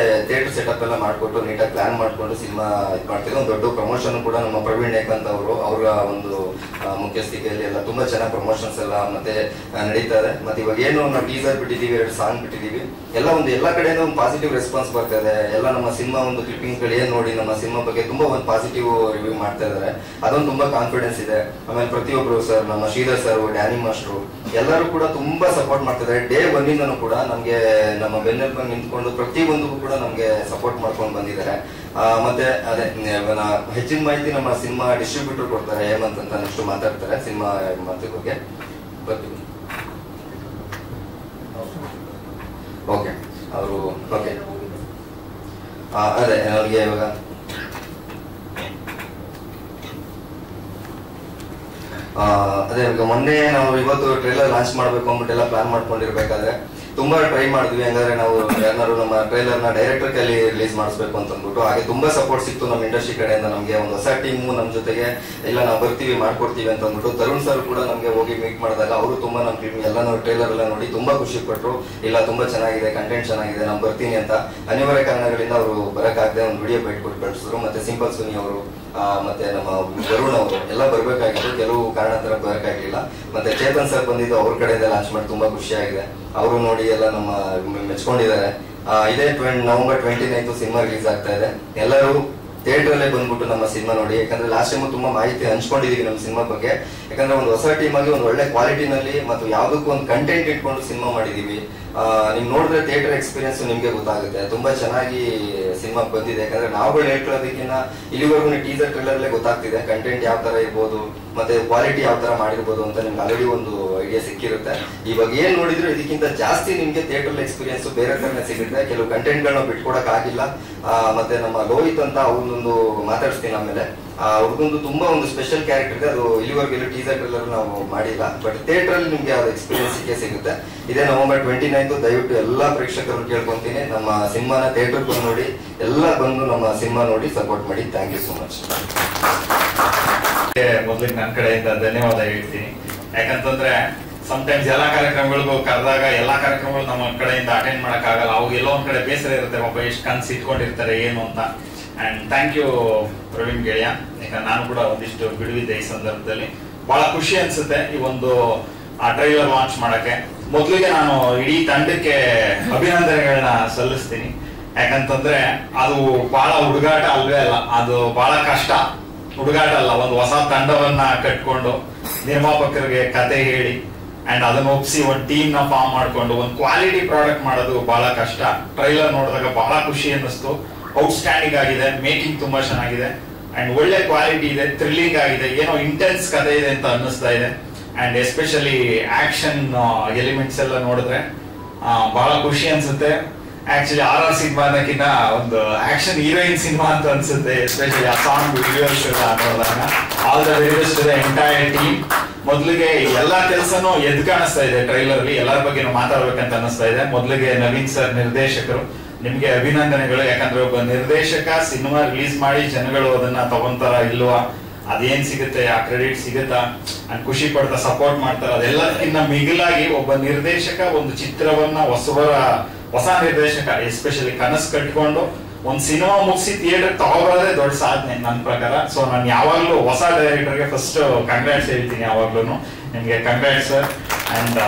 ಥಿಯೇಟರ್ ಸೆಟಪ್ ಎಲ್ಲ ಮಾಡ್ಕೊಟ್ಟು ನೀಟಾಗಿ ಪ್ಲಾನ್ ಮಾಡ್ಕೊಂಡು ಸಿನಿಮಾ ಇದು ಮಾಡ್ತಿದ್ರು. ಒಂದು ದೊಡ್ಡ ಪ್ರಮೋಷನ್ ಕೂಡ ನಮ್ಮ ಪ್ರವೀಣ್ ಏಕಂತ್ ಅವರು ಅವರ ಒಂದು ಮುಖ್ಯಸ್ಥಿಕೆಯಲ್ಲಿ ಎಲ್ಲ ತುಂಬಾ ಚೆನ್ನಾಗಿ ಪ್ರಮೋಷನ್ಸ್ ಎಲ್ಲ ಮತ್ತೆ ನಡೀತಾ ಇದೆ. ಮತ್ತೆ ಇವಾಗ ಏನು ನಾವು ಟೀಸರ್ ಬಿಟ್ಟಿದೀವಿ, 2 ಸಾಂಗ್ ಬಿಟ್ಟಿದೀವಿ, ಎಲ್ಲ ಕಡೆನೂ ಒಂದು ಪಾಸಿಟಿವ್ ರೆಸ್ಪಾನ್ಸ್ ಬರ್ತಾ ಇದೆ. ಎಲ್ಲ ನಮ್ಮ ಸಿನಿಮಾ ಒಂದು ಕ್ಲಿಪ್ಪಿಂಗ್ಸ್ ಗಳು ಏನ್ ನೋಡಿ ನಮ್ಮ ಸಿನಿಮಾ ಬಗ್ಗೆ ತುಂಬಾ ಒಂದು ಪಾಸಿಟಿವ್ ರಿವ್ಯೂ ಮಾಡ್ತಾ ಇದ್ದಾರೆ. ಅದೊಂದು ತುಂಬಾ ಕಾನ್ಫಿಡೆನ್ಸ್ ಇದೆ. ಆಮೇಲೆ ಪ್ರತಿಯೊಬ್ರು ಸರ್, ನಮ್ಮ ಶ್ರೀಧರ್ ಸರ್, ಡ್ಯಾನಿ ಮಾಸ್ಟ್ರು ಎಲ್ಲರೂ ಕೂಡ ತುಂಬಾ ಸಪೋರ್ಟ್ ಮಾಡ್ತಿದ್ದಾರೆ. ಡೇ 1 ಕೂಡ ನಮ್ಗೆ ನಮ್ಮ ಬೆನ್ನೆಲುಬಾಗಿ ನಿಂತ್ಕೊಂಡು ಪ್ರತಿಯೊಂದಕ್ಕೂ ಕೂಡ ನಮ್ಗೆ ಸಪೋರ್ಟ್ ಮಾಡ್ಕೊಂಡು ಬಂದಿದ್ದಾರೆ. ಮತ್ತೆ ಅದೇ ಹೆಚ್ಚಿನ ಮಾಹಿತಿ ನಮ್ಮ ಸಿನಿಮಾ ಡಿಸ್ಟ್ರಿಬ್ಯೂಟರ್ ಕೊಡ್ತಾರೆ, ಹೇಮಂತ್ ಅಂತ ನೆಕ್ಸ್ಟ್ ಮಾತಾಡ್ತಾರೆ ಸಿನಿಮಾ ಮಾತು ಬಗ್ಗೆ. ಬರ್ತೀವಿ. ಓಕೆ ಅವರು ಓಕೆ ಅದೇ ಅವ್ರಿಗೆ ಇವಾಗ ಅದೇ ಇವಾಗ ಮೊನ್ನೆ ನಾವು ಇವತ್ತು ಟ್ರೈಲರ್ ಲಾಂಚ್ ಮಾಡ್ಬೇಕು ಅಂದ್ಬಿಟ್ಟೆಲ್ಲ ಪ್ಲಾನ್ ಮಾಡ್ಕೊಂಡಿರ್ಬೇಕಾದ್ರೆ ತುಂಬಾ ಟ್ರೈ ಮಾಡಿದ್ವಿ. ಹಂಗಾದ್ರೆ ನಾವು ಯಾರು ನಮ್ಮ ಟ್ರೈಲರ್ ನ ಡೈರೆಕ್ಟರ್ ಕೈಲಿ ರಿಲೀಸ್ ಮಾಡಿಸ್ಬೇಕು ಅಂತ ಅಂದ್ಬಿಟ್ಟು ಹಾಗೆ ತುಂಬಾ ಸಪೋರ್ಟ್ ಸಿಕ್ತು ನಮ್ಮ ಇಂಡಸ್ಟ್ರಿ ಕಡೆಯಿಂದ. ನಮ್ಗೆ ಒಂದು ಹೊಸ ಟೀಮು ನಮ್ಮ ಜೊತೆಗೆ ಇಲ್ಲ ನಾವು ಬರ್ತೀವಿ ಮಾಡ್ಕೊಡ್ತೀವಿ ಅಂತ ಅಂದ್ಬಿಟ್ಟು ತರುಣ್ ಸರ್ ಕೂಡ ನಮ್ಗೆ ಹೋಗಿ ಮೀಟ್ ಮಾಡಿದಾಗ ಅವರು ತುಂಬಾ ನಮ್ಮ ಟೀಮ್ ಎಲ್ಲ ನಾವು ಟ್ರೈಲರ್ ಎಲ್ಲ ನೋಡಿ ತುಂಬಾ ಖುಷಿ ಪಟ್ರು. ಇಲ್ಲ ತುಂಬಾ ಚೆನ್ನಾಗಿದೆ, ಕಂಟೆಂಟ್ ಚೆನ್ನಾಗಿದೆ, ನಾನು ಬರ್ತೀನಿ ಅಂತ. ಅನಿವಾರ್ಯ ಕಾರಣಗಳಿಂದ ಅವರು ಬರಕಾಗದೆ ಒಂದು ವಿಡಿಯೋ ಬೈಟ್ ಕೊಟ್ಟು ಕಳಿಸಿದ್ರು. ಮತ್ತೆ ಸಿಂಪಲ್ ಸುನಿ ಅವರು ಮತ್ತೆ ನಮ್ಮ ವರುಣ್ ಅವರು ಎಲ್ಲ ಬರ್ಬೇಕಾಗಿತ್ತು, ಕೆಲವು ಕಾರಣಾಂತರ ಬರಕಾಗ್ಲಿಲ್ಲ. ಮತ್ತೆ ಚೇತನ್ ಸರ್ ಬಂದಿದ್ದು ಅವ್ರ ಕಡೆಯಿಂದ ಲಾಂಚ್ ಮಾಡಿ ತುಂಬಾ ಖುಷಿ ಆಗಿದೆ. ಅವರು ನೋಡಿ ಎಲ್ಲ ನಮ್ಮ ಮೆಚ್ಕೊಂಡಿದ್ದಾರೆ. ಇದೇ ನವೆಂಬರ್ 29 ಸಿನಿಮಾ ರಿಲೀಸ್ ಆಗ್ತಾ ಇದೆ. ಎಲ್ಲರೂ ಥಿಯೇಟರ್ ಅಲ್ಲೇ ಬಂದ್ಬಿಟ್ಟು ನಮ್ಮ ಸಿನಿಮಾ ನೋಡಿ. ಯಾಕಂದ್ರೆ ಲಾಸ್ಟ್ ಟೈಮ್ ತುಂಬಾ ಮಾಹಿತಿ ಹಂಚ್ಕೊಂಡಿದೀವಿ ನಮ್ಮ ಸಿನಿಮಾ ಬಗ್ಗೆ. ಯಾಕಂದ್ರೆ ಒಂದು ಹೊಸ ಟೀಮ್ ಆಗಿ ಒಂದು ಒಳ್ಳೆ ಕ್ವಾಲಿಟಿನಲ್ಲಿ ಮತ್ತು ಯಾವ್ದಕ್ಕೂ ಒಂದು ಕಂಟೆಂಟ್ ಇಟ್ಕೊಂಡು ಸಿನಿಮಾ ಮಾಡಿದೀವಿ. ನಿಮ್ ನೋಡಿದ್ರೆ ಥಿಯೇಟರ್ ಎಕ್ಸ್ಪೀರಿಯನ್ಸ್ ನಿಮ್ಗೆ ಗೊತ್ತಾಗುತ್ತೆ, ತುಂಬಾ ಚೆನ್ನಾಗಿ ಸಿನಿಮಾ ಬಂದಿದೆ. ಯಾಕಂದ್ರೆ ನಾವುಗಳು ಹೇಳ್ಕೊಳ್ಳೋದಕ್ಕಿಂತ ಇಲ್ಲಿವರೆಗೂ ಟೀಸರ್ ಟ್ರೈಲರ್ ಅಲ್ಲೇ ಗೊತ್ತಾಗ್ತಿದೆ ಕಂಟೆಂಟ್ ಯಾವ ತರ ಇರ್ಬೋದು ಮತ್ತೆ ಕ್ವಾಲಿಟಿ ಯಾವ ತರ ಮಾಡಿರ್ಬೋದು ಅಂತ ನಿಮ್ಗೆ ಆಲ್ರೆಡಿ ಒಂದು ಐಡಿಯಾ ಸಿಕ್ಕಿರುತ್ತೆ. ಇವಾಗ ಏನ್ ನೋಡಿದ್ರು ಇದಕ್ಕಿಂತ ಜಾಸ್ತಿ ನಿಮ್ಗೆ ಥಿಯೇಟರ್ ಎಕ್ಸ್ಪೀರಿಯನ್ಸ್ ಬೇರೆ ತರನೇ ಸಿಗುತ್ತೆ. ಕೆಲವು ಕಂಟೆಂಟ್ ಗಳನ್ನ ಬಿಟ್ಕೊಡಕ್ ಆಗಿಲ್ಲ. ಮತ್ತೆ ನಮ್ಮ ಲೋಹಿತ್ ಅಂತ ಅವ್ರನ್ನೊಂದು ಮಾತಾಡಿಸ್ತೀನಿ ಆಮೇಲೆ. ಅವ್ರಿಗೊಂದು ತುಂಬಾ ಒಂದು ಸ್ಪೆಷಲ್ ಕ್ಯಾರೆಕ್ಟರ್ ಇದೆ, ಅದು ಇಲ್ಲಿವರೆಗೂ ಟೀಸರ್ ಟ್ರೈಲರ್ ನಾವು ಮಾಡಿಲ್ಲ. ಬಟ್ ಥಿಯೇಟರ್ ಅಲ್ಲಿ ನಿಮ್ಗೆ ಅದು ಎಕ್ಸ್ಪೀರಿಯನ್ಸ್ ಸಿಗುತ್ತೆ. ಇದೇ ನವೆಂಬರ್ 29 ದಯವಿಟ್ಟು ಎಲ್ಲಾ ಪ್ರೇಕ್ಷಕರು ಕೇಳ್ಕೊಂತೀನಿ, ನಮ್ಮ ಸಿನಿಮಾನ ಥಿಯೇಟರ್ ಬಂದು ನೋಡಿ, ಎಲ್ಲ ಬಂದು ನಮ್ಮ ಸಿನಿಮಾ ನೋಡಿ ಸಪೋರ್ಟ್ ಮಾಡಿ. Thank you so much. ಮೊದಲಿಗೆ ನನ್ನ ಕಡೆಯಿಂದ ಧನ್ಯವಾದ ಹೇಳ್ತೀನಿ. ಯಾಕಂತಂದ್ರೆ ಸಮ್ಟೈಮ್ಸ್ ಎಲ್ಲಾ ಕಾರ್ಯಕ್ರಮಗಳಿಗೂ ಕರೆದಾಗ ಎಲ್ಲಾ ಕಾರ್ಯಕ್ರಮಗಳು ನಮ್ಮ ಕಡೆಯಿಂದ ಅಟೆಂಡ್ ಮಾಡಕ್ ಆಗಲ್ಲ. ಅವಾಗ ಎಲ್ಲೋ ಒಂದ್ ಕಡೆ ಬೇಸರ ಇರುತ್ತೆ, ಒಬ್ಬ ಎಷ್ಟು ಕನ್ಸು ಇಟ್ಕೊಂಡಿರ್ತಾರೆ ಏನು ಅಂತ. ಅಂಡ್ ಥ್ಯಾಂಕ್ ಯು ಪ್ರವೀಣ್ ಗೆಳೆಯ, ಯಾಕಂದ್ರೆ ನಾನು ಕೂಡ ಒಂದಿಷ್ಟು ಬಿಡುವಿದ್ದೆ ಈ ಸಂದರ್ಭದಲ್ಲಿ. ಬಹಳ ಖುಷಿ ಅನ್ಸುತ್ತೆ ಈ ಒಂದು ಟ್ರೈಲರ್ ಲಾಂಚ್ ಮಾಡಕ್ಕೆ. ಮೊದಲಿಗೆ ನಾನು ಇಡೀ ತಂಡಕ್ಕೆ ಅಭಿನಂದನೆಗಳನ್ನ ಸಲ್ಲಿಸ್ತೀನಿ. ಯಾಕಂತಂದ್ರೆ ಅದು ಬಹಳ ಹುಡುಗಾಟ ಅಲ್ವೇ ಅಲ್ಲ, ಅದು ಬಹಳ ಕಷ್ಟ. ಹುಡುಗಾಟ ಅಲ್ಲ, ಒಂದು ಹೊಸ ತಂಡವನ್ನ ಕಟ್ಕೊಂಡು ನಿರ್ಮಾಪಕರಿಗೆ ಕತೆ ಹೇಳಿ ಅಂಡ್ ಅದನ್ನ ಒಪ್ಸಿ ಒಂದು ಟೀಮ್ ನ ಫಾರ್ಮ್ ಮಾಡ್ಕೊಂಡು ಒಂದು ಕ್ವಾಲಿಟಿ ಪ್ರಾಡಕ್ಟ್ ಮಾಡೋದು ಬಹಳ ಕಷ್ಟ. ಟ್ರೈಲರ್ ನೋಡಿದಾಗ ಬಹಳ ಖುಷಿ ಅನ್ನಿಸ್ತು. ಔಟ್ಸ್ಟ್ಯಾಂಡಿಂಗ್ ಆಗಿದೆ, ಮೇಕಿಂಗ್ ತುಂಬಾ ಚೆನ್ನಾಗಿದೆ ಅಂಡ್ ಒಳ್ಳೆ ಕ್ವಾಲಿಟಿ ಇದೆ, ಥ್ರಿಲ್ಲಿಂಗ್ ಆಗಿದೆ, ಏನೋ ಇಂಟೆನ್ಸ್ ಕತೆ ಇದೆ ಅಂತ ಅನ್ನಿಸ್ತಾ ಇದೆ. ಅಂಡ್ ಎಸ್ಪೆಷಲಿ ಆಕ್ಷನ್ ಎಲಿಮೆಂಟ್ಸ್ ಎಲ್ಲ ನೋಡಿದ್ರೆ ಬಹಳ ಖುಷಿ ಅನ್ಸುತ್ತೆ. ಆಕ್ಚುಲಿ RR ಸಿನಿಮಾ ಅನ್ನೋಕ್ಕಿಂತ ಒಂದು ಆಕ್ಷನ್ ಹೀರೋಯಿನ್ ಸಿನಿಮಾ ಅಂತ ಅನ್ಸುತ್ತೆ, ಎಸ್ಪೆಷಲಿ ಆ ಸಾಂಗ್ ವಿಡಿಯೋಸ್ ಎಲ್ಲ ನೋಡಿದಾಗ. All the very best to the entire team. ಮೊದಲಿಗೆ ಎಲ್ಲಾ ಕೆಲಸನೂ ಎದ್ದು ಕಾಣಿಸ್ತಾ ಇದೆ ಟ್ರೈಲರ್ ಅಲ್ಲಿ, ಎಲ್ಲರ ಬಗ್ಗೆ ಮಾತಾಡ್ಬೇಕಂತ ಅನಿಸ್ತಾ ಇದೆ. ಮೊದಲಿಗೆ ನವೀನ್ ಸರ್ ನಿರ್ದೇಶಕರು, ನಿಮ್ಗೆ ಅಭಿನಂದನೆಗಳು. ಯಾಕಂದ್ರೆ ಒಬ್ಬ ನಿರ್ದೇಶಕ ಸಿನಿಮಾ ರಿಲೀಸ್ ಮಾಡಿ ಜನಗಳು ಅದನ್ನ ತಗೊಂತಾರ ಇಲ್ವಾ, ಅದೇನ್ ಸಿಗುತ್ತೆ, ಆ ಕ್ರೆಡಿಟ್ ಸಿಗುತ್ತಾ ಅಂಡ್ ಖುಷಿ ಪಡ್ತಾ ಸಪೋರ್ಟ್ ಮಾಡ್ತಾರ, ಅದೆಲ್ಲಕ್ಕಿಂತ ಮಿಗಿಲಾಗಿ ಒಬ್ಬ ನಿರ್ದೇಶಕ ಒಂದು ಚಿತ್ರವನ್ನ ಹೊಸ ನಿರ್ದೇಶಕ ಎಸ್ಪೆಷಲಿ ಕನಸು ಕಟ್ಕೊಂಡು ಒಂದ್ ಸಿನಿಮಾ ಮುಗಿಸಿ ಥಿಯೇಟರ್ ತಗೋಬರೋದೇ ದೊಡ್ಡ ಸಾಧನೆ ನನ್ನ ಪ್ರಕಾರ. ಸೊ ನಾನು ಯಾವಾಗ್ಲೂ ಹೊಸ ಡೈರೆಕ್ಟರ್ಗೆ ಫಸ್ಟ್ ಕಂಗ್ರಾಟ್ಸ್ ಹೇಳ್ತೀನಿ, ಯಾವಾಗ್ಲೂ ನಿಮ್ಗೆ ಕಂಗ್ರಾಟ್ಸ್ ಸರ್. ಅಂಡ್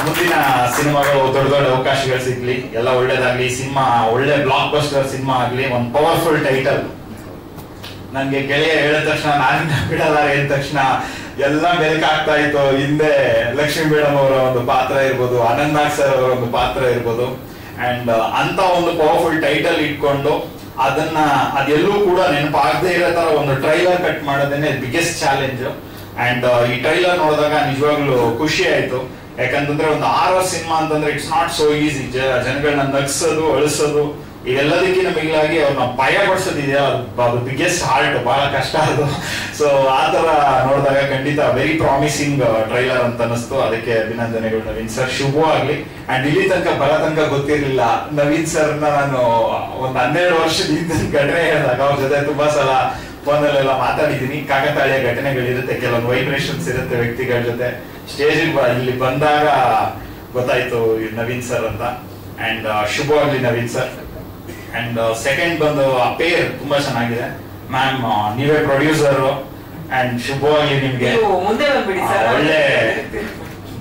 ಮುಂದಿನ ಸಿನಿಮಾಗಳು ದೊಡ್ಡ ದೊಡ್ಡ ಅವಕಾಶಗಳು ಸಿಗ್ಲಿ, ಎಲ್ಲ ಒಳ್ಳೇದಾಗ್ಲಿ. ಸಿನಿಮಾ ಒಳ್ಳೆ ಬ್ಲಾಕ್ ಬಸ್ಟರ್ ಸಿನಿಮಾ ಆಗ್ಲಿ, ಒಂದ್ ಪವರ್ಫುಲ್ ಟೈಟಲ್. ನನ್ಗೆ ಗೆಳೆಯ ಹೇಳಿದ ತಕ್ಷಣ ನಾನಿನ್ನ ಬಿಡಲಾರೆ ಹೇಳಿದ ತಕ್ಷಣ ಎಲ್ಲ ಮೆಲುಕಾಗ್ತಾ ಇತ್ತು. ಹಿಂದೆ ಲಕ್ಷ್ಮೀ ಮೇಡಮ್ ಅವರ ಒಂದು ಪಾತ್ರ ಇರ್ಬೋದು, ಆನಂದ್ ನಾಗ್ ಸರ್ ಅವರ ಒಂದು ಪಾತ್ರ ಇರ್ಬೋದು. ಅಂಡ್ ಅಂತ ಒಂದು ಪವರ್ಫುಲ್ ಟೈಟಲ್ ಇಟ್ಕೊಂಡು ಅದೆಲ್ಲೂ ಕೂಡ ನೆನಪಾಗದೇ ಇರೋ ತರ ಒಂದು ಟ್ರೈಲರ್ ಕಟ್ ಮಾಡೋದೇನೆ ಬಿಗ್ಗೆಸ್ಟ್ ಚಾಲೆಂಜ್. ಅಂಡ್ ಈ ಟ್ರೈಲರ್ ನೋಡಿದಾಗ ನಿಜವಾಗ್ಲೂ ಖುಷಿ ಆಯ್ತು. ಯಾಕಂತಂದ್ರೆ ಒಂದು ಹಾರರ್ ಸಿನಿಮಾ ಅಂತಂದ್ರೆ ಇಟ್ಸ್ ನಾಟ್ ಸೋ ಈಸಿ. ಜನಗಳನ್ನ ನಗ್ಸೋದು, ಅಳಿಸೋದು, ಇದೆಲ್ಲದಕ್ಕಿಂತ ಮಿಗಿಲಾಗಿ ಅವ್ರನ್ನ ಭಯ ಪಡಿಸೋದಿದೆಯಾ, ಅದು ಬಿಗ್ಗೆಸ್ಟ್ ಹಾರ್ಟ್, ಬಹಳ ಕಷ್ಟ ಅದು. ಸೊ ಆ ತರ ನೋಡಿದಾಗ ಖಂಡಿತ ವೆರಿ ಪ್ರಾಮಿಸಿಂಗ್ ಟ್ರೈಲರ್ ಅಂತ ಅನಿಸ್ತು. ಅದಕ್ಕೆ ಅಭಿನಂದನೆಗಳು ನವೀನ್ ಸರ್, ಶುಭವಾಗ್ಲಿ. ಅಂಡ್ ಇಲ್ಲಿ ತನಕ ಬರೋ ತನಕ ಗೊತ್ತಿರ್ಲಿಲ್ಲ ನವೀನ್ ಸರ್ ನಾನು ಒಂದ್ 12 ವರ್ಷದ ಘಟನೆ ಹೇಳಿದಾಗ ಅವ್ರ ಜೊತೆ ತುಂಬಾ ಸಲ ಫೋನಲ್ಲೆಲ್ಲ ಮಾತಾಡಿದೀನಿ. ಕಾಕತಾಳೀಯ ಘಟನೆಗಳಿರುತ್ತೆ, ಕೆಲವೊಂದು ವೈಬ್ರೇಷನ್ಸ್ ಇರುತ್ತೆ ವ್ಯಕ್ತಿಗಳ ಜೊತೆ. ಸ್ಟೇಜ್ ಇಲ್ಲಿ ಬಂದಾಗ ಗೊತ್ತಾಯ್ತು ನವೀನ್ ಸರ್ ಅಂತ. ಅಂಡ್ ಶುಭವಾಗ್ಲಿ ನವೀನ್ ಸರ್. ಅಂಡ್ ಸೆಕೆಂಡ್ ಬಂದು ಆ ಪೇರ್ ತುಂಬಾ ಚೆನ್ನಾಗಿದೆ ಮ್ಯಾಮ್, ನೀವೇ ಪ್ರೊಡ್ಯೂಸರ್. ಅಂಡ್ ಶುಭವಾಗ್ಲಿ ನಿಮ್ಗೆ, ಒಳ್ಳೆ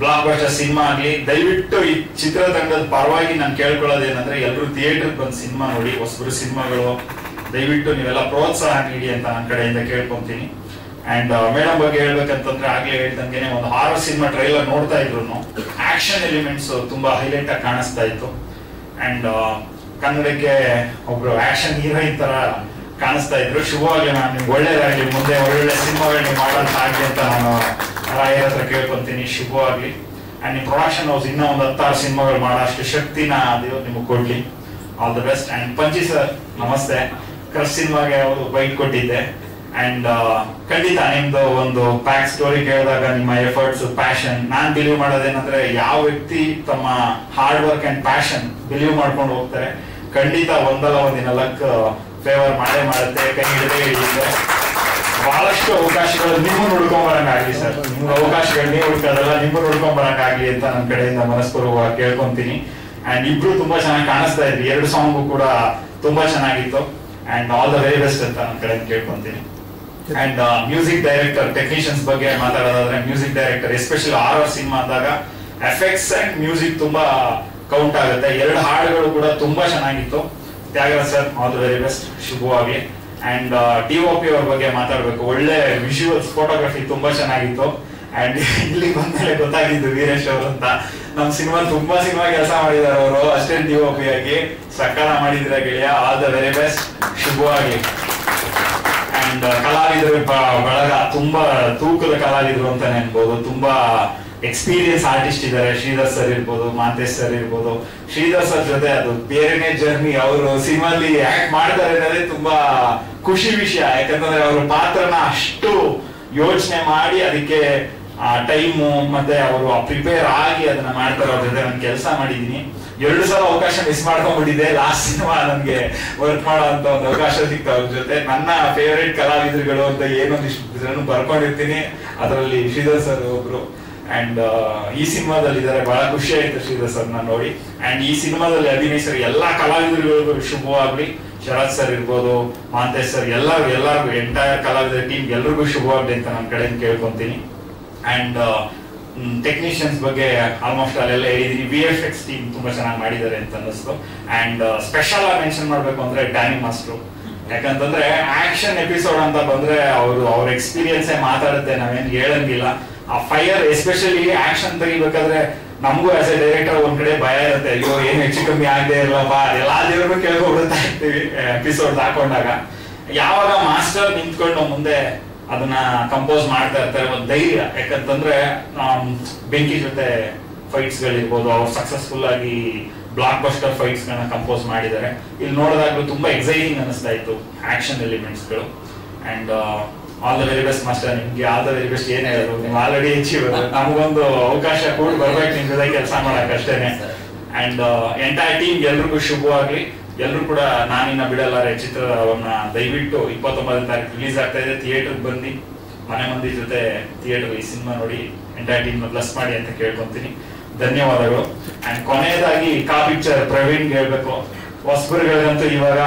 ಬ್ಲಾಕ್ ಬಸ್ಟರ್ ಸಿನಿಮಾ ಆಗ್ಲಿ. ದಯವಿಟ್ಟು ಈ ಚಿತ್ರತಂಡದ ಪರವಾಗಿ ನಾನು ಕೇಳ್ಕೊಳ್ಳೋದೇನಂದ್ರೆ, ಎಲ್ಲರೂ ಥಿಯೇಟರ್ ಬಂದು ಸಿನಿಮಾ ನೋಡಿ, ಹೊಸಬರು ಸಿನಿಮಾಗಳು ದಯವಿಟ್ಟು ನೀವೆಲ್ಲ ಪ್ರೋತ್ಸಾಹ ನೀಡಿ ಅಂತ ನನ್ನ ಕಡೆಯಿಂದ ಕೇಳ್ಕೊಂತೀನಿ. ಅಂಡ್ ಮೇಡಮ್ ಬಗ್ಗೆ ಹೇಳ್ಬೇಕಂತಂದ್ರೆ, ಆಗ್ಲೇ ಹೇಳ್ದಂಗೆ ಒಂದು ಹಾರರ್ ಸಿನಿಮಾ ಟ್ರೈಲರ್ ನೋಡ್ತಾ ಇದ್ರು, ಆಕ್ಷನ್ ಎಲಿಮೆಂಟ್ಸ್ ತುಂಬಾ ಹೈಲೈಟ್ ಆಗಿ ಕಾಣಿಸ್ತಾ ಇತ್ತು. ಅಂಡ್ ಕನ್ನಡಕ್ಕೆ ಒಬ್ರು ಆಕ್ಷನ್ ಹೀರೋಯಿನ್ ತರ ಕಾಣಿಸ್ತಾ ಇದ್ರು. ಶುಭವಾಗ್ಲಿ ಮ್ಯಾಮ್, ನಿಮ್ಗೆ ಒಳ್ಳೇದಾಗ್ಲಿ, ಮುಂದೆ ಒಳ್ಳೊಳ್ಳೆ ಸಿನಿಮಾಗಳನ್ನ ಮಾಡೋದು ಆಗ್ಲಿ ಅಂತ ನಾನು ರಾಯರ ಹತ್ರ ಕೇಳ್ಕೊಂತೀನಿ. ಶುಭವಾಗ್ಲಿ. ಅಂಡ್ ನಿಮ್ ಪ್ರೊಡಕ್ಷನ್ ಹೌಸ್ ಇನ್ನೂ ಒಂದು 10 ಸಿನಿಮಾಗಳು ಮಾಡೋ ಅಷ್ಟು ಶಕ್ತಿನ ದೇವ್ರು ನಿಮಗೆ ಕೊಡ್ಲಿ. All the best. And Panchi sir ನಮಸ್ತೆ. ಕ್ರಶ್ ಸಿನಿಮಾಗೆ ಅವರು ಬೈಟ್ ಕೊಟ್ಟಿದ್ದೆ. ಅಂಡ್ ಖಂಡಿತ ನಿಮ್ದು ಒಂದು ಬ್ಯಾಕ್ ಸ್ಟೋರಿ ಕೇಳಿದಾಗ ನಿಮ್ಮ ಎಫರ್ಟ್ಸ್, ಪ್ಯಾಷನ್, ನಾನ್ ಬಿಲೀವ್ ಮಾಡೋದೇನಂದ್ರೆ, ಯಾವ ವ್ಯಕ್ತಿ ತಮ್ಮ hard work and passion believe ಮಾಡ್ಕೊಂಡು ಹೋಗ್ತಾರೆ, ಖಂಡಿತ ಒಂದಲ್ಲ ಒಂದಿನ ಲಕ್ ಫೇವರ್ ಮಾಡೇ ಮಾಡುತ್ತೆ, ಕೈ ಹಿಡಿದೇ ಹಿಡಿಯುತ್ತೆ. ಬಹಳಷ್ಟು ಅವಕಾಶಗಳು ನಿಮ್ಮ ಹುಡ್ಕೊಂಬರಂಗಾಗ್ಲಿ ಸರ್, ನಿಮ್ಗೆ ಅವಕಾಶಗಳು ನೀವು ಹುಡ್ಕೋದಲ್ಲ, ನಿಮ್ಮ ಹುಡ್ಕೊಂಬರಂಗಾಗ್ಲಿ ಅಂತ ನನ್ನ ಕಡೆಯಿಂದ ಮನಸ್ಪೂರ್ವಕವಾಗಿ ಕೇಳ್ಕೊಂತೀನಿ. ಅಂಡ್ ಇಬ್ರು ತುಂಬಾ ಚೆನ್ನಾಗಿ ಕಾಣಿಸ್ತಾ ಇದ್ರಿ, 2 ಸಾಂಗು ಕೂಡ ತುಂಬಾ ಚೆನ್ನಾಗಿತ್ತು. And all the very best ಅಂತ ನನ್ನ ಕಡೆಯಿಂದ ಕೇಳ್ಕೊಂತೀನಿ. ಅಂಡ್ ಮ್ಯೂಸಿಕ್ ಡೈರೆಕ್ಟರ್, ಟೆಕ್ನಿಷಿಯನ್ಸ್ ಬಗ್ಗೆ ಮಾತಾಡೋದಾದ್ರೆ, music director especially horror cinema ಅಂದಾಗ ಎಫೆಕ್ಟ್ಸ್ ಅಂಡ್ ಮ್ಯೂಸಿಕ್ ತುಂಬಾ ಕೌಂಟ್ ಆಗುತ್ತೆ. 2 ಹಾಡುಗಳು ಕೂಡ ತುಂಬಾ ಚೆನ್ನಾಗಿತ್ತು. Thyagaraj sir all the very best, ಶುಭವಾಗ್ಲಿ. ಅಂಡ್ DOP ಅವ್ರ ಬಗ್ಗೆ ಮಾತಾಡ್ಬೇಕು, ಒಳ್ಳೆ ವಿಜುವಲ್ಸ್, ಫೋಟೋಗ್ರಫಿ ತುಂಬಾ ಚೆನ್ನಾಗಿತ್ತು. ಅಂಡ್ ಇಲ್ಲಿ ಬಂದ್ಮೇಲೆ ಗೊತ್ತಾಗಿದ್ದು ವೀರೇಶ್ ಅವರು ಅಂತ. ನಮ್ ತುಂಬಾ ಸಿನಿಮಾ ಕೆಲಸ ಮಾಡಿದಾರೆ ಅವರು, ಅಸಿಸ್ಟೆಂಟ್ DOP ಆಗಿ ಸಕ್ಕಲ ಮಾಡಿದಿರ ಗೆಳೆಯ, ಆಲ್ ದ ವೆರಿ ಬೆಸ್ಟ್, ಶುಭವಾಗ್ಲಿ. ಅಂಡ್ ಕಲಾವಿದರು ಬಳಗ ತುಂಬಾ ತೂಕದ ಕಲಾವಿದರು ಅಂತಾನೆ ಅನ್ಬೋದು. ತುಂಬಾ ಎಕ್ಸ್ಪೀರಿಯನ್ಸ್ ಆರ್ಟಿಸ್ಟ್ ಇದ್ದಾರೆ. ಶ್ರೀಧರ್ ಸರ್ ಇರ್ಬೋದು, ಮಾಂತೇಶ್ ಸರ್ ಇರ್ಬೋದು. ಶ್ರೀಧರ್ ಸರ್ ಜೊತೆ ಅದು ಬೇರೆನೇ ಜರ್ನಿ. ಅವರು ಸಿನಿಮಾಲಿ ಆಕ್ಟ್ ಮಾಡ್ತಾರೆ ಅನ್ನೋದೇ ತುಂಬಾ ಖುಷಿ ವಿಷಯ. ಯಾಕಂತಂದ್ರೆ ಅವ್ರ ಪಾತ್ರನ ಅಷ್ಟು ಯೋಚನೆ ಮಾಡಿ ಅದಕ್ಕೆ ಟೈಮು ಮತ್ತೆ ಅವರು ಪ್ರಿಪೇರ್ ಆಗಿ ಅದನ್ನ ಮಾಡ್ತಾರೆ. ಅವ್ರ ಜೊತೆ ನಾನು ಕೆಲಸ ಮಾಡಿದೀನಿ. 2 ಸಲ ಅವಕಾಶ ಮಿಸ್ ಮಾಡ್ಕೊಂಡ್ಬಿಟ್ಟಿದ್ದೆ. ಲಾಸ್ಟ್ ಸಿನಿಮಾ ನನ್ಗೆ ವರ್ಕ್ ಮಾಡೋ ಅಂತ ಒಂದು ಅವಕಾಶ ಸಿಕ್ತು ಅವ್ರ ಜೊತೆ. ನನ್ನ ಫೇವರೇಟ್ ಕಲಾವಿದರುಗಳು ಅಂತ ಏನೊಂದಿಷ್ಟು ಬರ್ಕೊಂಡಿರ್ತೀನಿ, ಅದರಲ್ಲಿ ಶ್ರೀಧರ್ ಸರ್ ಒಬ್ರು. ಅಂಡ್ ಈ ಸಿನಿಮಾದಲ್ಲಿ ಇದ್ದಾರೆ, ಬಹಳ ಖುಷಿ ಆಯ್ತು ಶ್ರೀಧರ್ ಸರ್ ನಾನು ನೋಡಿ. ಅಂಡ್ ಈ ಸಿನಿಮಾದಲ್ಲಿ ಅಭಿನಯಿಸಿದ ಎಲ್ಲಾ ಕಲಾವಿದರುಗಳಿಗೂ ಶುಭವಾಗ್ಲಿ. ಶರತ್ ಸರ್ ಇರ್ಬೋದು, ಮಾಂತೇಶ್ ಸರ್, ಎಲ್ಲರಿಗೂ ಎಂಟೈರ್ ಕಲಾವಿದರ ಟೀಮ್ ಎಲ್ರಿಗೂ ಶುಭವಾಗ್ಲಿ ಅಂತ ನನ್ನ ಕಡೆಯಿಂದ ಕೇಳ್ಕೊಂತೀನಿ. ಅಂಡ್ ಟೆಕ್ನಿಷಿಯನ್ಸ್ ಬಗ್ಗೆ ಆಲ್ಮೋಸ್ಟ್ ಅಲ್ಲೆಲ್ಲ ಹೇಳಿದೀನಿ. VFX ಟೀಮ್ ತುಂಬಾ ಚೆನ್ನಾಗಿ ಮಾಡಿದ್ದಾರೆ ಅಂತ ಅನ್ನಿಸ್ತು. ಅಂಡ್ ಸ್ಪೆಷಲ್ ಆಗಿ ಮೆನ್ಷನ್ ಮಾಡ್ಬೇಕು ಅಂದ್ರೆ ಡ್ಯಾನಿ ಮಾಸ್ಟ್ರು. ಯಾಕಂತಂದ್ರೆ ಆಕ್ಷನ್ ಎಪಿಸೋಡ್ ಅಂತ ಬಂದ್ರೆ ಅವ್ರ ಎಕ್ಸ್ಪೀರಿಯನ್ಸ್ ಮಾತಾಡುತ್ತೆ, ನಾವೇನ್ ಹೇಳಂಗಿಲ್ಲ. ಆ ಫೈರ್ ಎಸ್ಪೆಷಲಿ ಆಕ್ಷನ್ ತೆಗಿಬೇಕಾದ್ರೆ ನಮಗೂ ಆಸ್ ಎ ಡೈರೆಕ್ಟರ್ ಒಂದ್ ಕಡೆ ಭಯ ಇರುತ್ತೆ, ಅಯ್ಯೋ ಏನ್ ಹೆಚ್ಚು ಕಮ್ಮಿ ಆಗದೆ ಇರಲ್ಲಪ್ಪ, ಎಲ್ಲಾ ದೇವ್ರನ್ನು ಕೇಳ್ಕೊಬಿಡ್ತಾ ಇರ್ತೀವಿ ಎಪಿಸೋಡ್ ಹಾಕೊಂಡಾಗ. ಯಾವಾಗ ಮಾಸ್ಟರ್ ನಿಂತ್ಕೊಂಡು ಮುಂದೆ ಅದನ್ನ ಕಂಪೋಸ್ ಮಾಡ್ತಾ ಇರ್ತಾರೆ, ಒಂದು ಧೈರ್ಯ. ಯಾಕಂತಂದ್ರೆ ಬೆಂಕಿ ಜೊತೆ ಫೈಟ್ಸ್ ಗಳಿರ್ಬೋದು, ಅವ್ರು ಸಕ್ಸಸ್ಫುಲ್ ಆಗಿ ಬ್ಲಾಕ್ ಬಸ್ಟರ್ ಫೈಟ್ಸ್ ಗಳನ್ನ ಕಂಪೋಸ್ ಮಾಡಿದ್ದಾರೆ. ಇಲ್ಲಿ ನೋಡಿದಾಗ್ಲೂ ತುಂಬಾ ಎಕ್ಸೈಟಿಂಗ್ ಅನಿಸ್ತಾ ಇತ್ತು ಆಕ್ಷನ್ ಎಲಿಮೆಂಟ್ಸ್ ಗಳು. And all the very best master. ನಿಮ್ಗೆ ಆಲ್ ದ ವೆರಿ ಬೆಸ್ಟ್. ಏನ್ ಹೇಳೋದು, ನೀವು ಆಲ್ರೆಡಿ ಅಚೀವರ್. ನಮಗೊಂದು ಅವಕಾಶ ಕೂಡ ಬರ್ಬೇಕು ನಿಮ್ ಜೊತೆ ಕೆಲಸ ಮಾಡಕ್ ಅಷ್ಟೇನೆ. ಅಂಡ್ ಎಂಟೈರ್ ಟೀಮ್ ಎಲ್ರಿಗೂ ಶುಭವಾಗ್ಲಿ. ಎಲ್ರು ಕೂಡ ನಾನಿನ್ನ ಬಿಡಲಾರೆ ಚಿತ್ರವನ್ನ ದಯವಿಟ್ಟು 29ನೇ ತಾರೀಕು ರಿಲೀಸ್ ಆಗ್ತಾ ಇದೆ. ಥಿಯೇಟರ್ ಬನ್ನಿ, ಮನೆ ಮಂದಿ ಜೊತೆ ಥಿಯೇಟರ್ ಈ ಸಿನಿಮಾ ನೋಡಿ ಎಂಟೈರ್ ಟೀಮ್ ಪ್ಲಸ್ ಮಾಡಿ ಅಂತ ಕೇಳ್ಕೊಂತೀನಿ. ಧನ್ಯವಾದಗಳು. ಅಂಡ್ ಕೊನೆಯದಾಗಿ ಕಾ ಪಿಕ್ಚರ್ ಪ್ರವೀಣ್ ಹೇಳ್ಬೇಕು. ಹೊಸಬರುಗಳಿಗಂತೂ ಇವಾಗ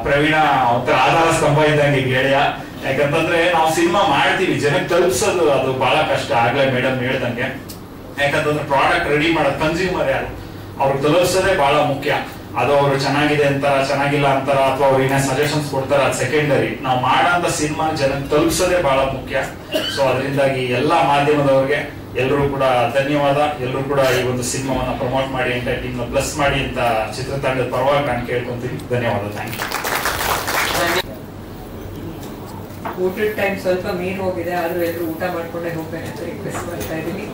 ಪ್ರವೀಣ ಒಂಥರ ಆಧಾರ ಸ್ತಂಭ ಇದ್ದಂಗೆ ಗೆಳೆಯ. ಯಾಕಂತಂದ್ರೆ ನಾವು ಸಿನಿಮಾ ಮಾಡ್ತೀವಿ, ಜನಕ್ಕೆ ತಲುಪಿಸೋದು ಅದು ಬಹಳ ಕಷ್ಟ. ಆಗ್ಲೇ ಮೇಡಮ್ ಹೇಳ್ದಂಗೆ, ಯಾಕಂತಂದ್ರೆ ಪ್ರಾಡಕ್ಟ್ ರೆಡಿ ಮಾಡೋದು ಕನ್ಸ್ಯೂಮರ್ ಯಾರು, ಅವ್ರಿಗೆ ತಲುಪಿಸೋದೇ ಬಹಳ ಮುಖ್ಯ. ಅದು ಅವರು ಚೆನ್ನಾಗಿದೆ ಅಂತಾರ, ಚೆನ್ನಾಗಿಲ್ಲ ಅಂತಾರ, ಅಥವಾ ಅವ್ರು ಏನೇ ಸಜೆಷನ್ಸ್ ಕೊಡ್ತಾರ, ಅದು ಸೆಕೆಂಡರಿ. ನಾವು ಮಾಡೋಂಥ ಸಿನಿಮಾ ಜನಕ್ಕೆ ತಲುಪಿಸೋದೇ ಬಹಳ ಮುಖ್ಯ. ಸೊ ಅದರಿಂದಾಗಿ ಎಲ್ಲಾ ಮಾಧ್ಯಮದವ್ರಿಗೆ ಎಲ್ಲರೂ ಕೂಡ ಧನ್ಯವಾದ. ಎಲ್ಲರೂ ಕೂಡ ಈ ಒಂದು ಸಿನಿಮಾವನ್ನ ಪ್ರಮೋಟ್ ಮಾಡಿ, ಎಂಟೈರ್ ಟೀಮ್ ನ ಪ್ಲಸ್ ಮಾಡಿ ಅಂತ ಚಿತ್ರತಂಡದ ಪರವಾಗಿ ನಾನು ಕೇಳ್ಕೊಂತೀನಿ. ಧನ್ಯವಾದ. Thank you. ಊಟದ ಟೈಮ್ ಸ್ವಲ್ಪ ಮೀರ್ ಹೋಗಿದೆ, ಆದ್ರೂ ಎಲ್ಲರೂ ಊಟ ಮಾಡ್ಕೊಂಡೇ ಹೋಗ್ಬೇಕಂತ ರಿಕ್ವೆಸ್ಟ್ ಮಾಡ್ತಾ ಇದ್ದೀನಿ.